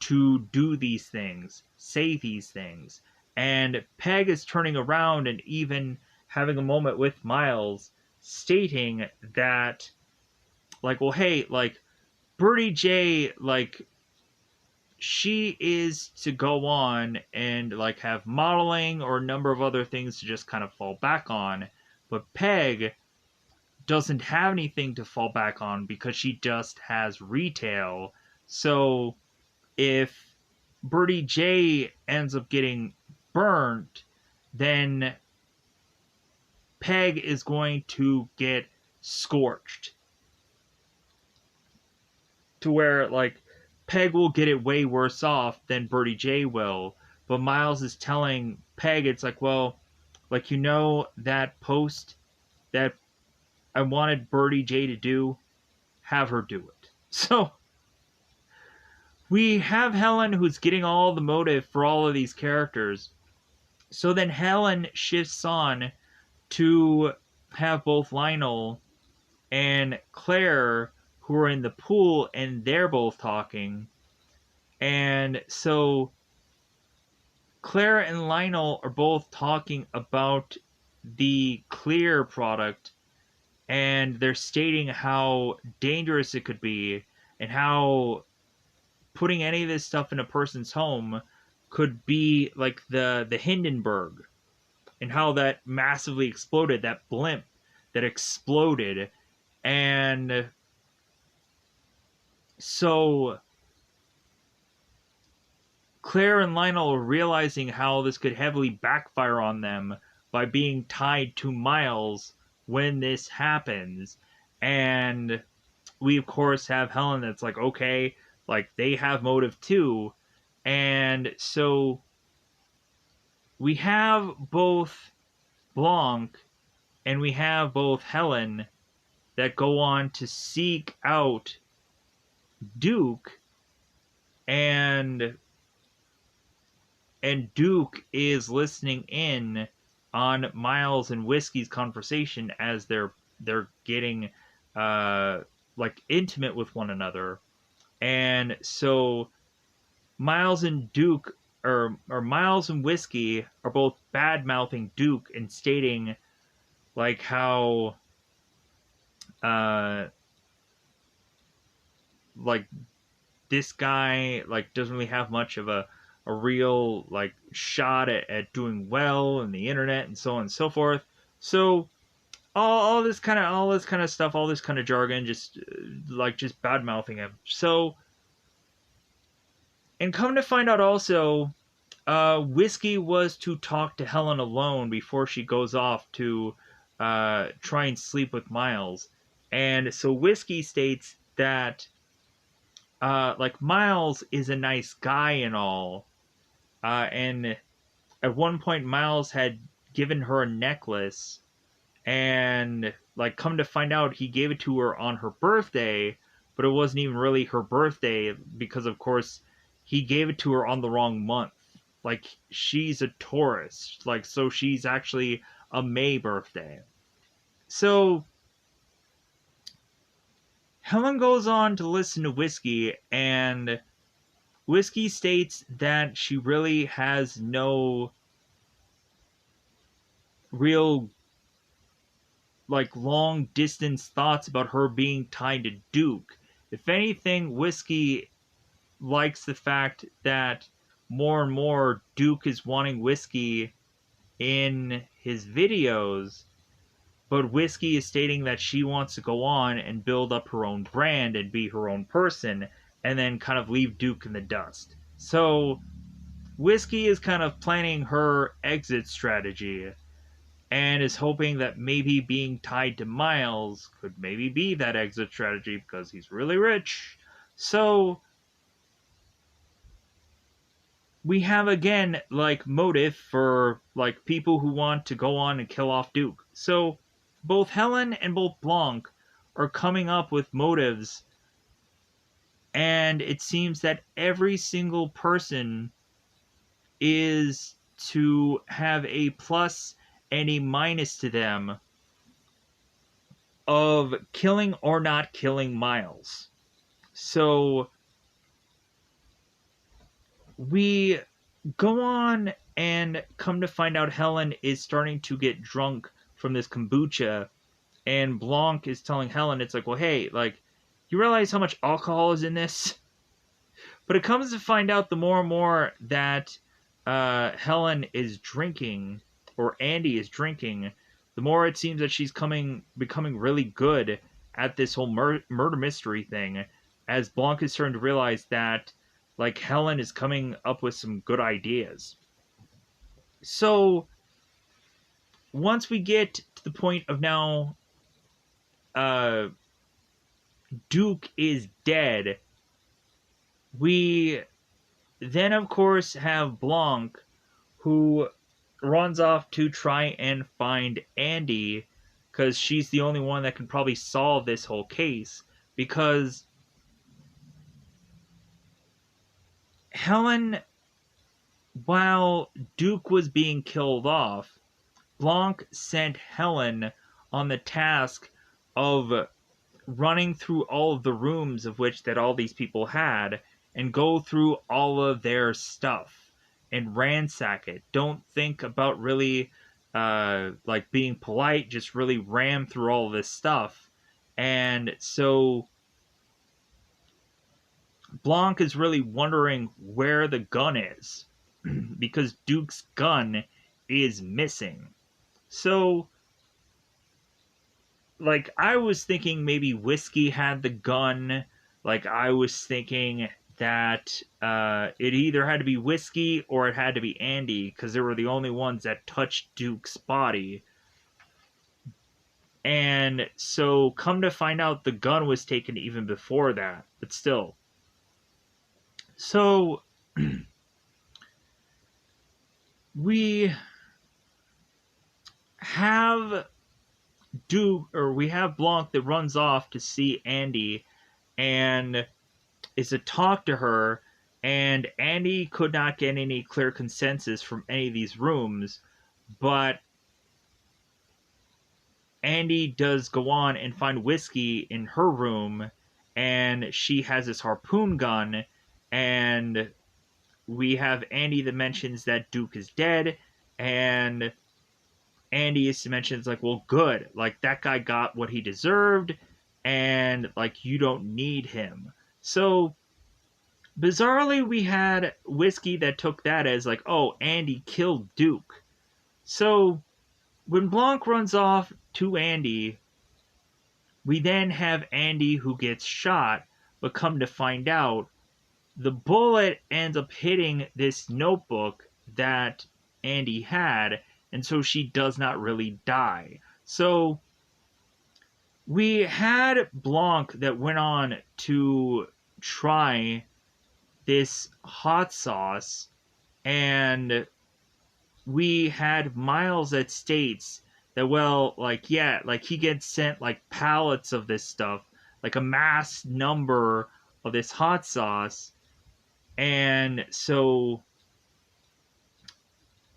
S1: to do these things, say these things. And Peg is turning around and even having a moment with Miles, stating that, like, well, hey, like, Birdie J, like, she is to go on and, like, have modeling or a number of other things to just kind of fall back on. But Peg doesn't have anything to fall back on because she just has retail. So if Birdie J ends up getting burnt, then Peg is going to get scorched. To where, like, Peg will get it way worse off than Birdie J will. But Miles is telling Peg, it's like, well, like, you know, that post that I wanted Birdie J to do, have her do it. So we have Helen, who's getting all the motive for all of these characters. So then Helen shifts on to have both Lionel and Claire, who are in the pool, and they're both talking. And so Claire and Lionel are both talking about the Clear product, and they're stating how dangerous it could be, and how putting any of this stuff in a person's home could be like the Hindenburg, and how that massively exploded, that blimp that exploded. And so Claire and Lionel are realizing how this could heavily backfire on them by being tied to Miles when this happens. And we, of course, have Helen that's like, okay, like, they have motive too. And so we have both Blanc and we have both Helen that go on to seek out Duke, and Duke is listening in on Miles and Whiskey's conversation as they're getting like intimate with one another. And so Miles and Duke, or Miles and Whiskey, are both bad mouthing Duke and stating like how like this guy like doesn't really have much of a real like shot at doing well in the internet, and so on and so forth. So all this kind of stuff, all this kind of jargon, just just bad mouthing him. So, and come to find out also, Whiskey was to talk to Helen alone before she goes off to try and sleep with Miles. And so Whiskey states that like, Miles is a nice guy and all, and at one point Miles had given her a necklace, and like, come to find out, he gave it to her on her birthday, but it wasn't even really her birthday because, of course, he gave it to her on the wrong month. Like, she's a Taurus, like, so she's actually a May birthday. So Helen goes on to listen to Whiskey, and Whiskey states that she really has no real like long distance thoughts about her being tied to Duke. If anything, Whiskey likes the fact that more and more Duke is wanting Whiskey in his videos, but Whiskey is stating that she wants to go on and build up her own brand and be her own person, and then kind of leave Duke in the dust. So Whiskey is kind of planning her exit strategy, and is hoping that maybe being tied to Miles could maybe be that exit strategy because he's really rich. So we have again like motive for like people who want to go on and kill off Duke. So both Helen and both Blanc are coming up with motives, and it seems that every single person is to have a plus and a minus to them of killing or not killing Miles. So we go on and come to find out Helen is starting to get drunk from this kombucha, and Blanc is telling Helen, it's like, well, hey, like, you realize how much alcohol is in this? But it comes to find out the more and more that Helen is drinking, or Andy is drinking, the more it seems that she's becoming really good at this whole murder mystery thing, as Blanc is starting to realize that, like, Helen is coming up with some good ideas. So once we get to the point of now, uh, Duke is dead, we then, of course, have Blanc, who runs off to try and find Andy, because she's the only one that can probably solve this whole case. Because Helen, while Duke was being killed off, Blanc sent Helen on the task of running through all of the rooms of which that all these people had, and go through all of their stuff and ransack it. Don't think about really like being polite, just really ram through all of this stuff. And so Blanc is really wondering where the gun is because Duke's gun is missing. So, like, I was thinking maybe Whiskey had the gun. Like, I was thinking that it either had to be Whiskey or it had to be Andy, because they were the only ones that touched Duke's body. And so, come to find out, the gun was taken even before that, but still. So, we have we have Blanc that runs off to see Andy and is to talk to her, and Andy could not get any clear consensus from any of these rooms, but Andy does go on and find Whiskey in her room, and she has this harpoon gun, and we have Andy that mentions that Duke is dead, and Andy is to mention, it's like, well, good, like, that guy got what he deserved, and, like, you don't need him. So, bizarrely, we had Whiskey that took that as, like, oh, Andy killed Duke. So, when Blanc runs off to Andy, we then have Andy who gets shot, but come to find out, the bullet ends up hitting this notebook that Andy had, and so she does not really die. So we had Blanc that went on to try this hot sauce, and we had Miles that states that, well, like, yeah, like, he gets sent like pallets of this stuff, like a mass number of this hot sauce, and so,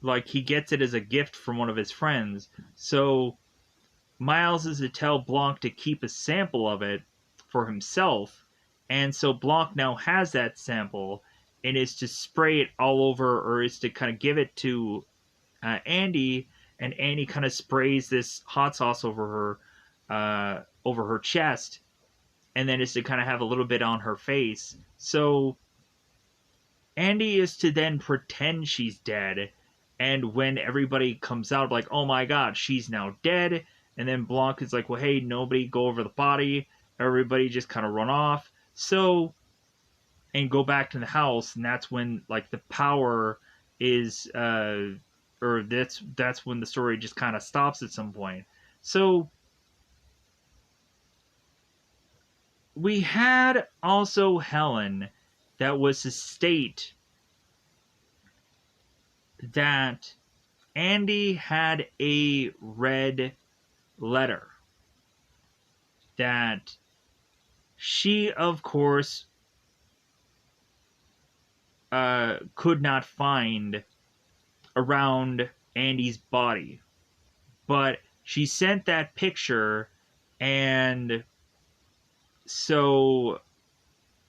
S1: like, he gets it as a gift from one of his friends. So Miles is to tell Blanc to keep a sample of it for himself, and so Blanc now has that sample and is to spray it all over, or is to kind of give it to Andy, and Andy kind of sprays this hot sauce over her chest, and then is to kind of have a little bit on her face. So Andy is to then pretend she's dead, and when everybody comes out, like, oh my god, she's now dead, and then Blanc is like, well, hey, nobody go over the body, everybody just kind of run off, so, and go back to the house, and that's when, like, the power is, or that's when the story just kind of stops at some point. So, we had also Helen that was to state that Andy had a red letter that she, of course, could not find around Andy's body. But she sent that picture, and so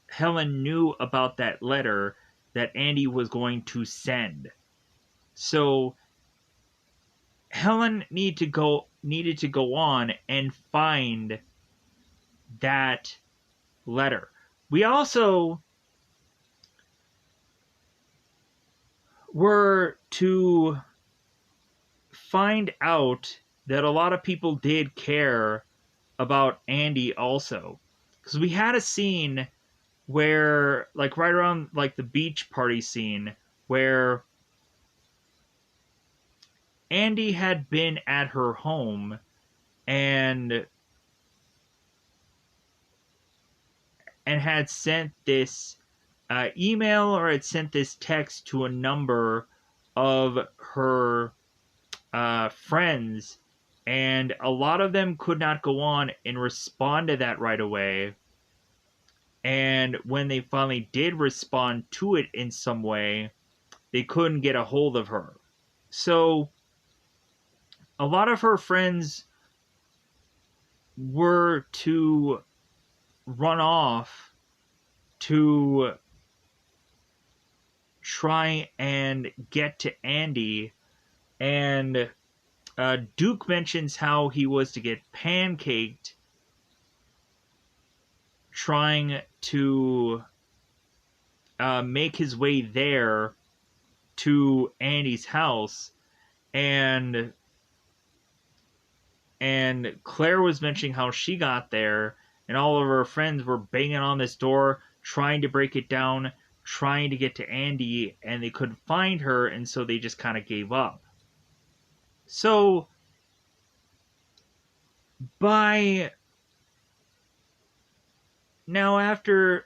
S1: Helen knew about that letter that Andy was going to send. So Helen needed to go on and find that letter. We also were to find out that a lot of people did care about Andy also. Because we had a scene where, like, right around, like, the beach party scene, where Andy had been at her home and had sent this email, or had sent this text to a number of her friends, and a lot of them could not go on and respond to that right away. And when they finally did respond to it in some way, they couldn't get a hold of her. So a lot of her friends were to run off to try and get to Andy. And Duke mentions how he was to get pancaked trying to make his way there to Andy's house. And Claire was mentioning how she got there, and all of her friends were banging on this door, trying to break it down, trying to get to Andy, and they couldn't find her, and so they just kind of gave up. So, by now, after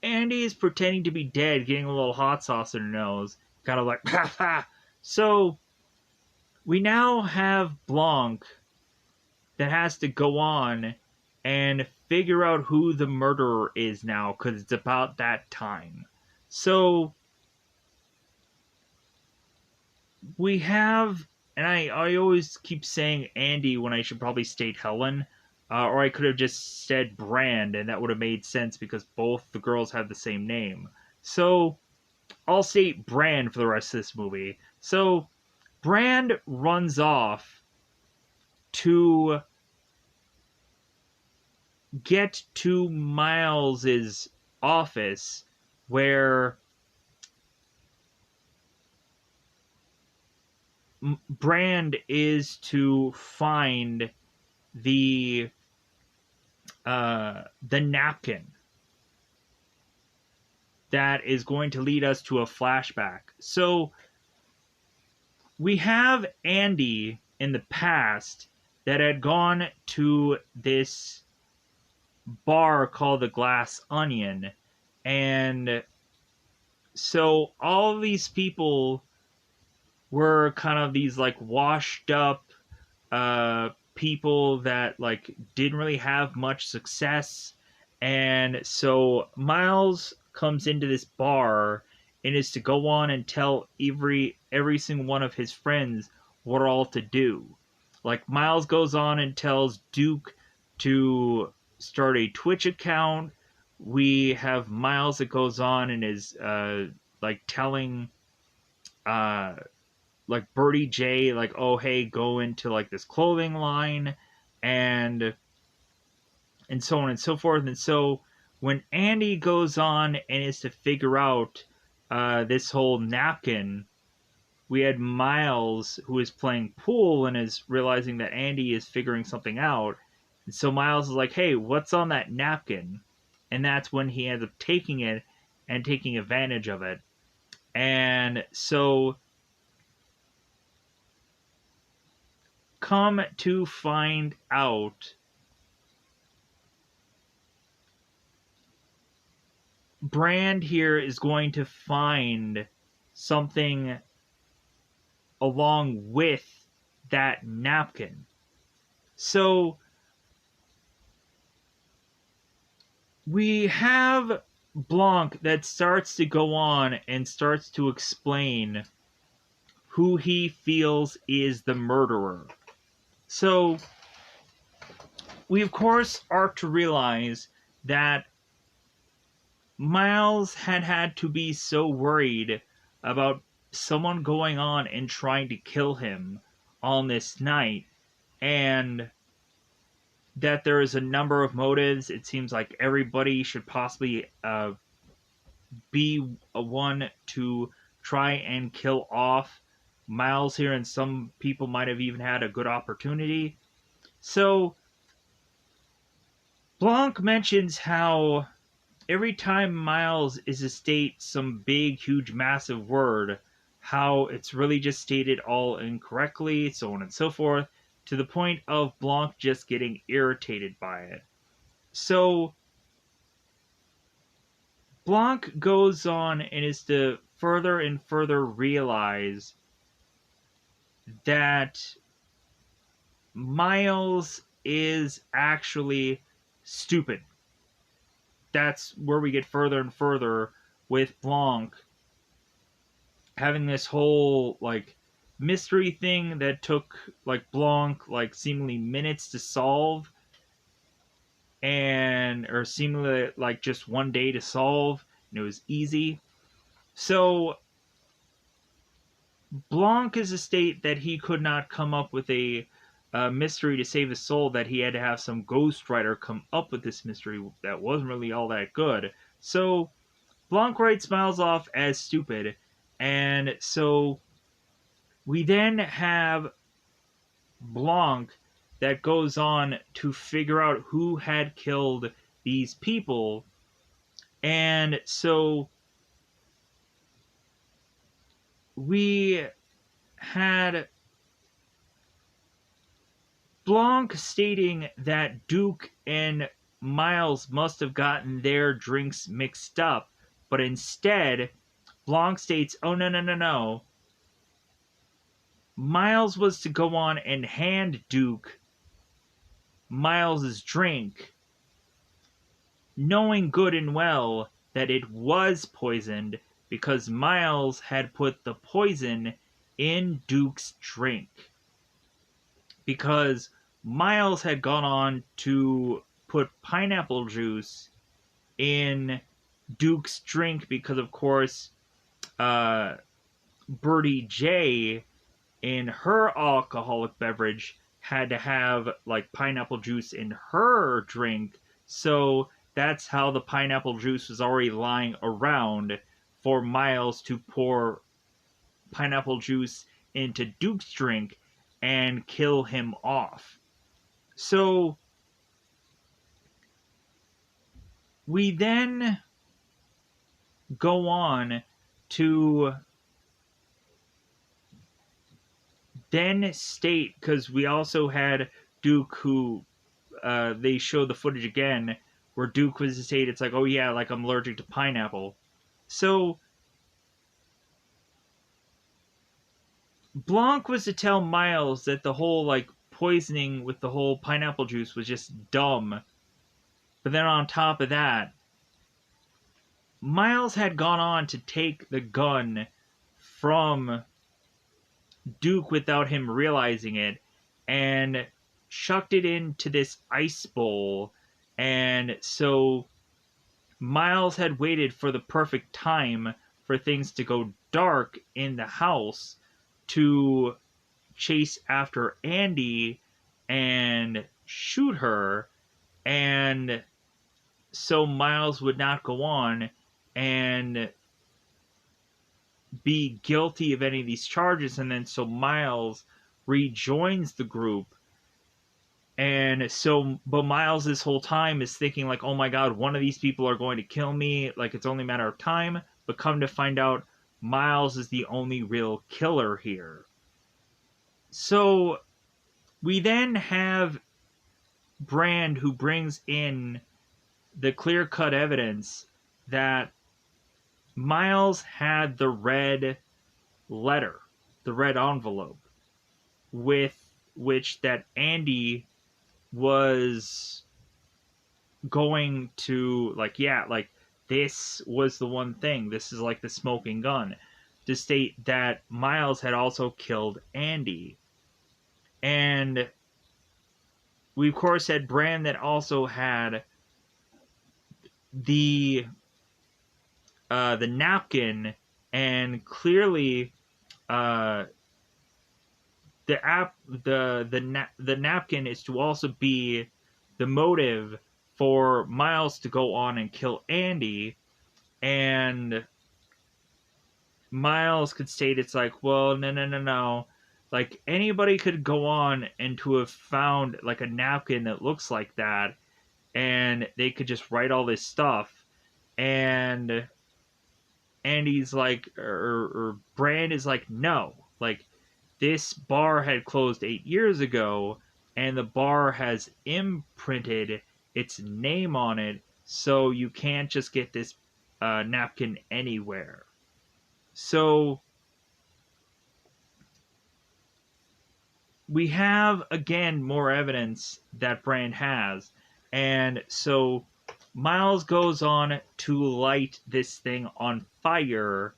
S1: Andy is pretending to be dead, getting a little hot sauce in her nose, kind of like, ha ha. So, we now have Blanc that has to go on and figure out who the murderer is now, because it's about that time. So, we have, and I always keep saying Andy when I should probably state Helen, or I could have just said Brand, and that would have made sense because both the girls have the same name. So, I'll state Brand for the rest of this movie. So, Brand runs off to get to Miles's office, where Brand is to find the napkin that is going to lead us to a flashback. So we have Andy in the past that had gone to this bar called the Glass Onion, and so all of these people were kind of these like washed up people that like didn't really have much success. And so Miles comes into this bar and is to go on and tell every single one of his friends what all to do. Like, Miles goes on and tells Duke to start a Twitch account. We have Miles that goes on and is like telling like Birdie J, like, oh hey, go into like this clothing line, and so on and so forth. And so when Andy goes on and is to figure out this whole napkin, we had Miles, who is playing pool and is realizing that Andy is figuring something out. And so Miles is like, hey, what's on that napkin? And that's when he ends up taking it and taking advantage of it. And so, come to find out, Brand here is going to find something along with that napkin. So we have Blanc that starts to go on and starts to explain who he feels is the murderer. So we of course are to realize that Miles had to be so worried about someone going on and trying to kill him on this night, and that there is a number of motives. It seems like everybody should possibly be a one to try and kill off Miles here, and some people might have even had a good opportunity. So Blanc mentions how every time Miles is to state some big, huge, massive word, how it's really just stated all incorrectly, so on and so forth, to the point of Blanc just getting irritated by it. So Blanc goes on and is to further and further realize that Miles is actually stupid. That's where we get further and further with Blanc having this whole like mystery thing that took like Blanc like seemingly minutes to solve, and or seemingly like just one day to solve, and it was easy. So Blanc is a state that he could not come up with a mystery to save his soul, that he had to have some ghostwriter come up with this mystery that wasn't really all that good. So Blanc writes Miles off as stupid, and so we then have Blanc that goes on to figure out who had killed these people, and so we had Blanc stating that Duke and Miles must have gotten their drinks mixed up, but instead, Blanc states, oh, no, no, no, no. Miles was to go on and hand Duke Miles's drink, knowing good and well that it was poisoned because Miles had put the poison in Duke's drink. Because Miles had gone on to put pineapple juice in Duke's drink because, of course, Birdie J in her alcoholic beverage had to have like pineapple juice in her drink. So that's how the pineapple juice was already lying around for Miles to pour pineapple juice into Duke's drink and kill him off. So we then go on to then state, because we also had Duke who they show the footage again where Duke was to state, it's like, oh yeah, like I'm allergic to pineapple. So Blanc was to tell Miles that the whole like poisoning with the whole pineapple juice was just dumb. But then on top of that, Miles had gone on to take the gun from Duke without him realizing it and chucked it into this ice bowl. And so Miles had waited for the perfect time for things to go dark in the house to chase after Andy and shoot her, and so Miles would not go on and be guilty of any of these charges, and then so Miles rejoins the group. And so, but Miles this whole time is thinking like, oh my god, one of these people are going to kill me, like it's only a matter of time. But come to find out, Miles is the only real killer here. So we then have Brand, who brings in the clear-cut evidence that Miles had the red letter, the red envelope, with which that Andy was going to, like, yeah, like, this was the one thing. This is like the smoking gun. To state that Miles had also killed Andy. And we, of course, had Brand that also had the the napkin, and clearly the napkin is to also be the motive for Miles to go on and kill Andy, and Miles could state it's like, well, no, no, no, no. Like, anybody could go on and to have found, like, a napkin that looks like that, and they could just write all this stuff. And Andy's like, or Brand is like, no. Like, this bar had closed 8 years ago, and the bar has imprinted its name on it, so you can't just get this napkin anywhere. So we have again more evidence that Brand has, and so Miles goes on to light this thing on fire,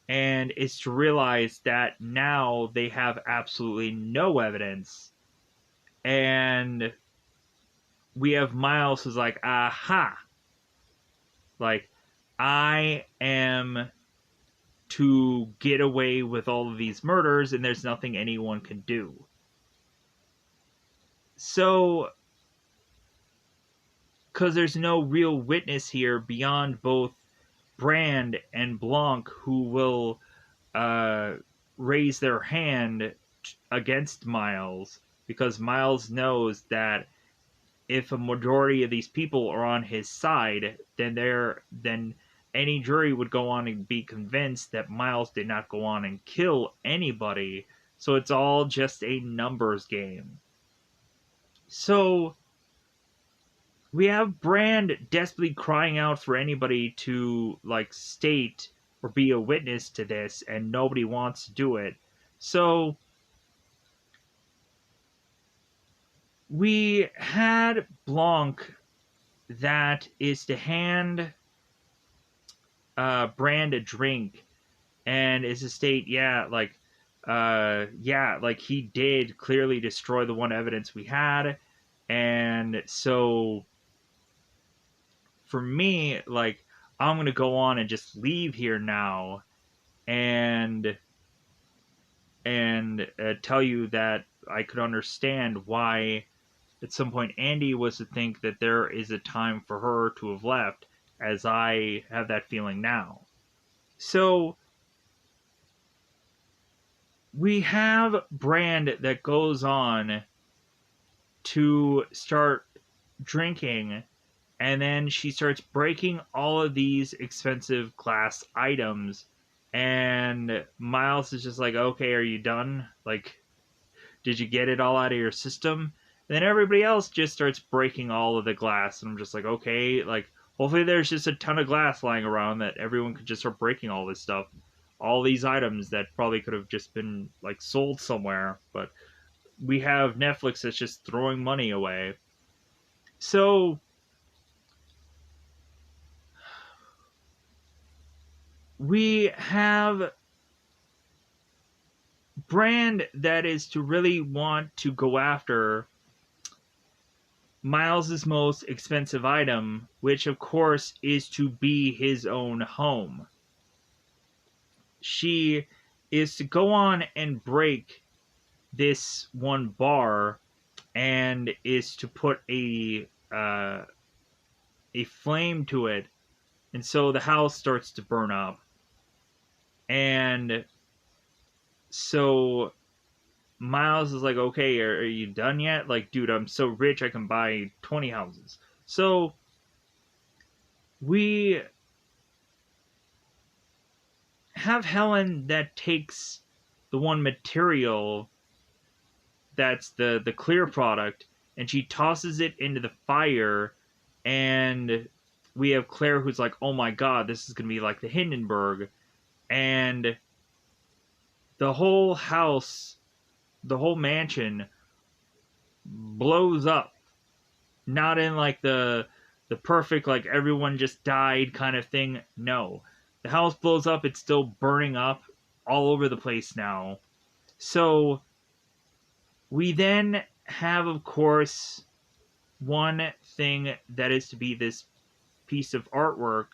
S1: and is to realize that now they have absolutely no evidence, and we have Miles who's like, aha, like, I am to get away with all of these murders, and there's nothing anyone can do. So, because there's no real witness here beyond both Brand and Blanc who will uh, raise their hand against Miles, because Miles knows that if a majority of these people are on his side, then any jury would go on and be convinced that Miles did not go on and kill anybody. So it's all just a numbers game. So we have Brand desperately crying out for anybody to, like, state or be a witness to this, and nobody wants to do it. So we had Blanc that is to hand Brand a drink, and is to state, like he did clearly destroy the one evidence we had, and so for me, like, I'm gonna go on and just leave here now, and tell you that I could understand why at some point Andy was to think that there is a time for her to have left, as I have that feeling now. So we have Brand that goes on to start drinking, and then she starts breaking all of these expensive glass items, and Miles is just like, okay, are you done? Like, did you get it all out of your system? And then everybody else just starts breaking all of the glass, and I'm just like, okay, like, hopefully there's just a ton of glass lying around that everyone could just start breaking all this stuff, all these items that probably could have just been, like, sold somewhere. But we have Netflix that's just throwing money away. So we have Brand that is to really want to go after Miles's most expensive item, which of course is to be his own home. She is to go on and break this one bar, and is to put a flame to it, and so the house starts to burn up. And so Miles is like, okay, are you done yet? Like, dude, I'm so rich I can buy 20 houses. So we have Helen that takes the one material that's the clear product, and she tosses it into the fire, and we have Claire who's like, oh my god, this is gonna be like the Hindenburg, and the whole house, the whole mansion blows up. Not in like the perfect, like, everyone just died kind of thing. No. The house blows up, it's still burning up all over the place now. So we then have, of course, one thing that is to be this piece of artwork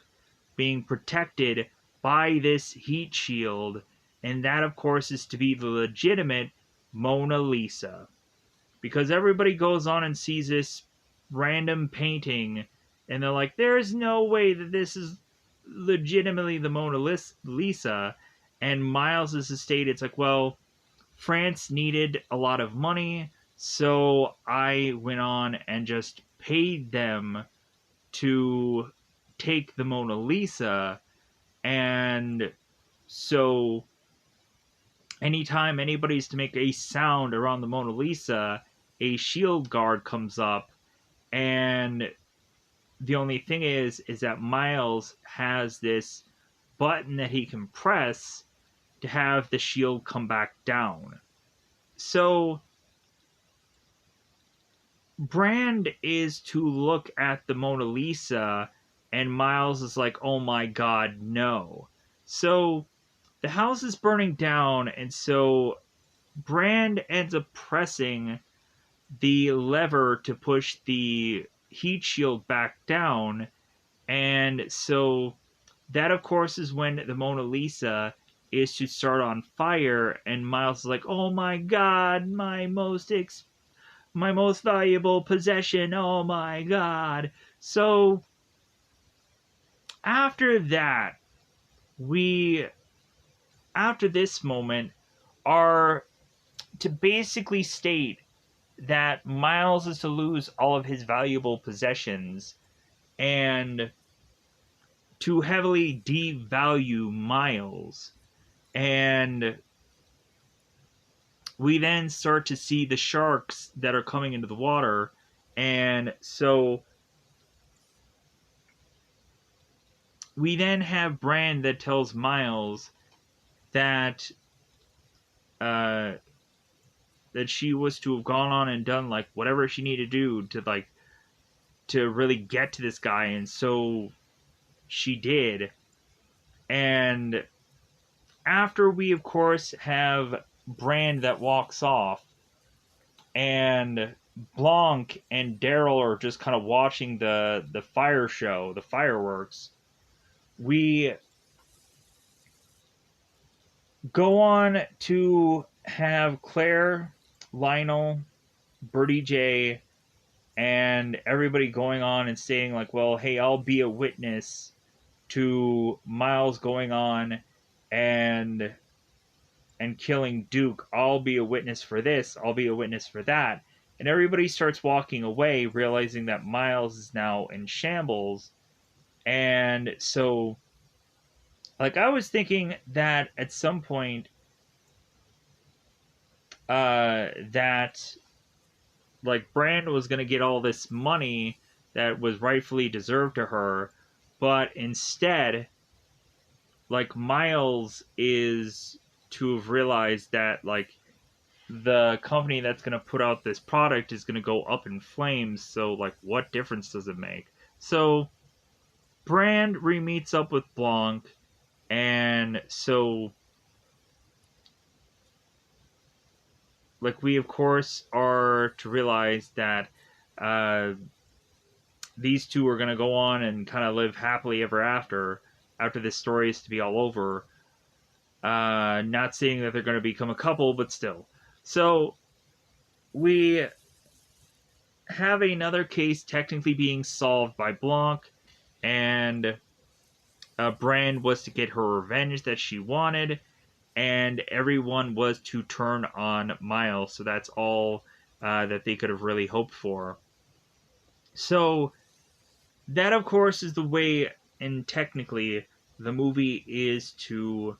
S1: being protected by this heat shield, and that, of course, is to be the legitimate Mona Lisa. Because everybody goes on and sees this random painting, and they're like, there's no way that this is legitimately the Mona Lisa. And Miles's estate, it's like, well, France needed a lot of money, so I went on and just paid them to take the Mona Lisa. And so anytime anybody's to make a sound around the Mona Lisa, a shield guard comes up, and the only thing is that Miles has this button that he can press to have the shield come back down. So Brand is to look at the Mona Lisa, and Miles is like, oh my god, no. So the house is burning down, and so Brand ends up pressing the lever to push the heat shield back down, and so that, of course, is when the Mona Lisa is to start on fire, and Miles is like, oh my god, my most valuable possession, oh my god. So after that, we, after this moment, are to basically state that Miles is to lose all of his valuable possessions and to heavily devalue Miles. And we then start to see the sharks that are coming into the water. And so we then have Brand that tells Miles that that she was to have gone on and done like whatever she needed to do to really get to this guy, and so she did. And after we, of course, have Brand that walks off, and Blanc and Daryl are just kind of watching the fire show, the fireworks, we go on to have Claire, Lionel, Birdie J, and everybody going on and saying like, well, hey, I'll be a witness to Miles going on and killing Duke. I'll be a witness for this. I'll be a witness for that. And everybody starts walking away, realizing that Miles is now in shambles. And so, like, I was thinking that at some point, that, like, Brand was going to get all this money that was rightfully deserved to her, but instead, like, Miles is to have realized that, like, the company that's going to put out this product is going to go up in flames, so, like, what difference does it make? So, Brand re-meets up with Blanc, and so, like, we, of course, are to realize that these two are going to go on and kind of live happily ever after this story is to be all over. Not saying that they're going to become a couple, but still. So, we have another case technically being solved by Blanc, and Brand was to get her revenge that she wanted, and everyone was to turn on Miles, so that's all that they could have really hoped for. So, that, of course, is the way, and technically, the movie is to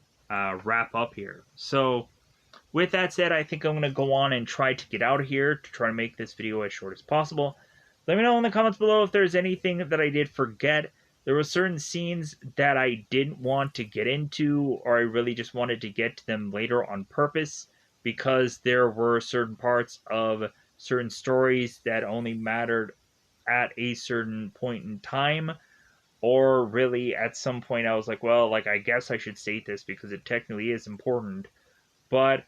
S1: wrap up here. So, with that said, I think I'm going to go on and try to get out of here to try to make this video as short as possible. Let me know in the comments below if there's anything that I did forget. There were certain scenes that I didn't want to get into, or I really just wanted to get to them later on purpose, because there were certain parts of certain stories that only mattered at a certain point in time, or really at some point I was like, well, like, I guess I should state this because it technically is important. But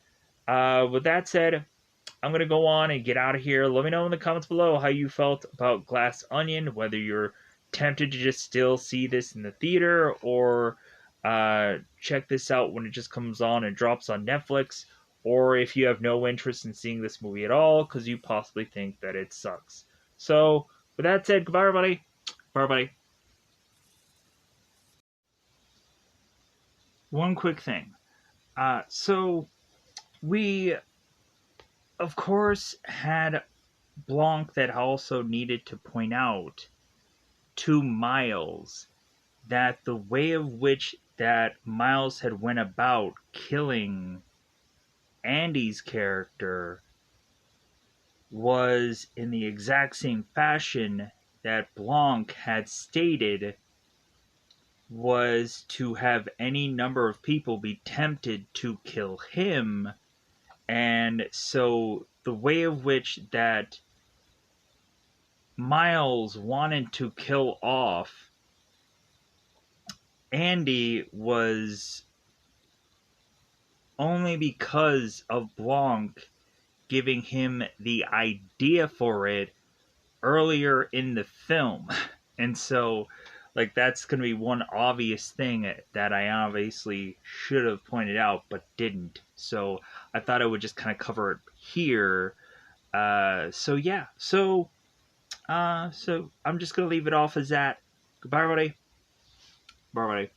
S1: with that said, I'm going to go on and get out of here. Let me know in the comments below how you felt about Glass Onion, whether you're tempted to just still see this in the theater, or check this out when it just comes on and drops on Netflix, or if you have no interest in seeing this movie at all because you possibly think that it sucks. So, with that said, goodbye, everybody. Bye, everybody. One quick thing. So, we, of course, had Blanc that also needed to point out to Miles that the way of which that Miles had went about killing Andy's character was in the exact same fashion that Blanc had stated, was to have any number of people be tempted to kill him. And so the way of which that Miles wanted to kill off Andy was only because of Blanc giving him the idea for it earlier in the film. And so, like, that's going to be one obvious thing that I obviously should have pointed out but didn't. So I thought I would just kind of cover it here. So yeah. So I'm just going to leave it off as that. Goodbye, everybody. Bye, everybody.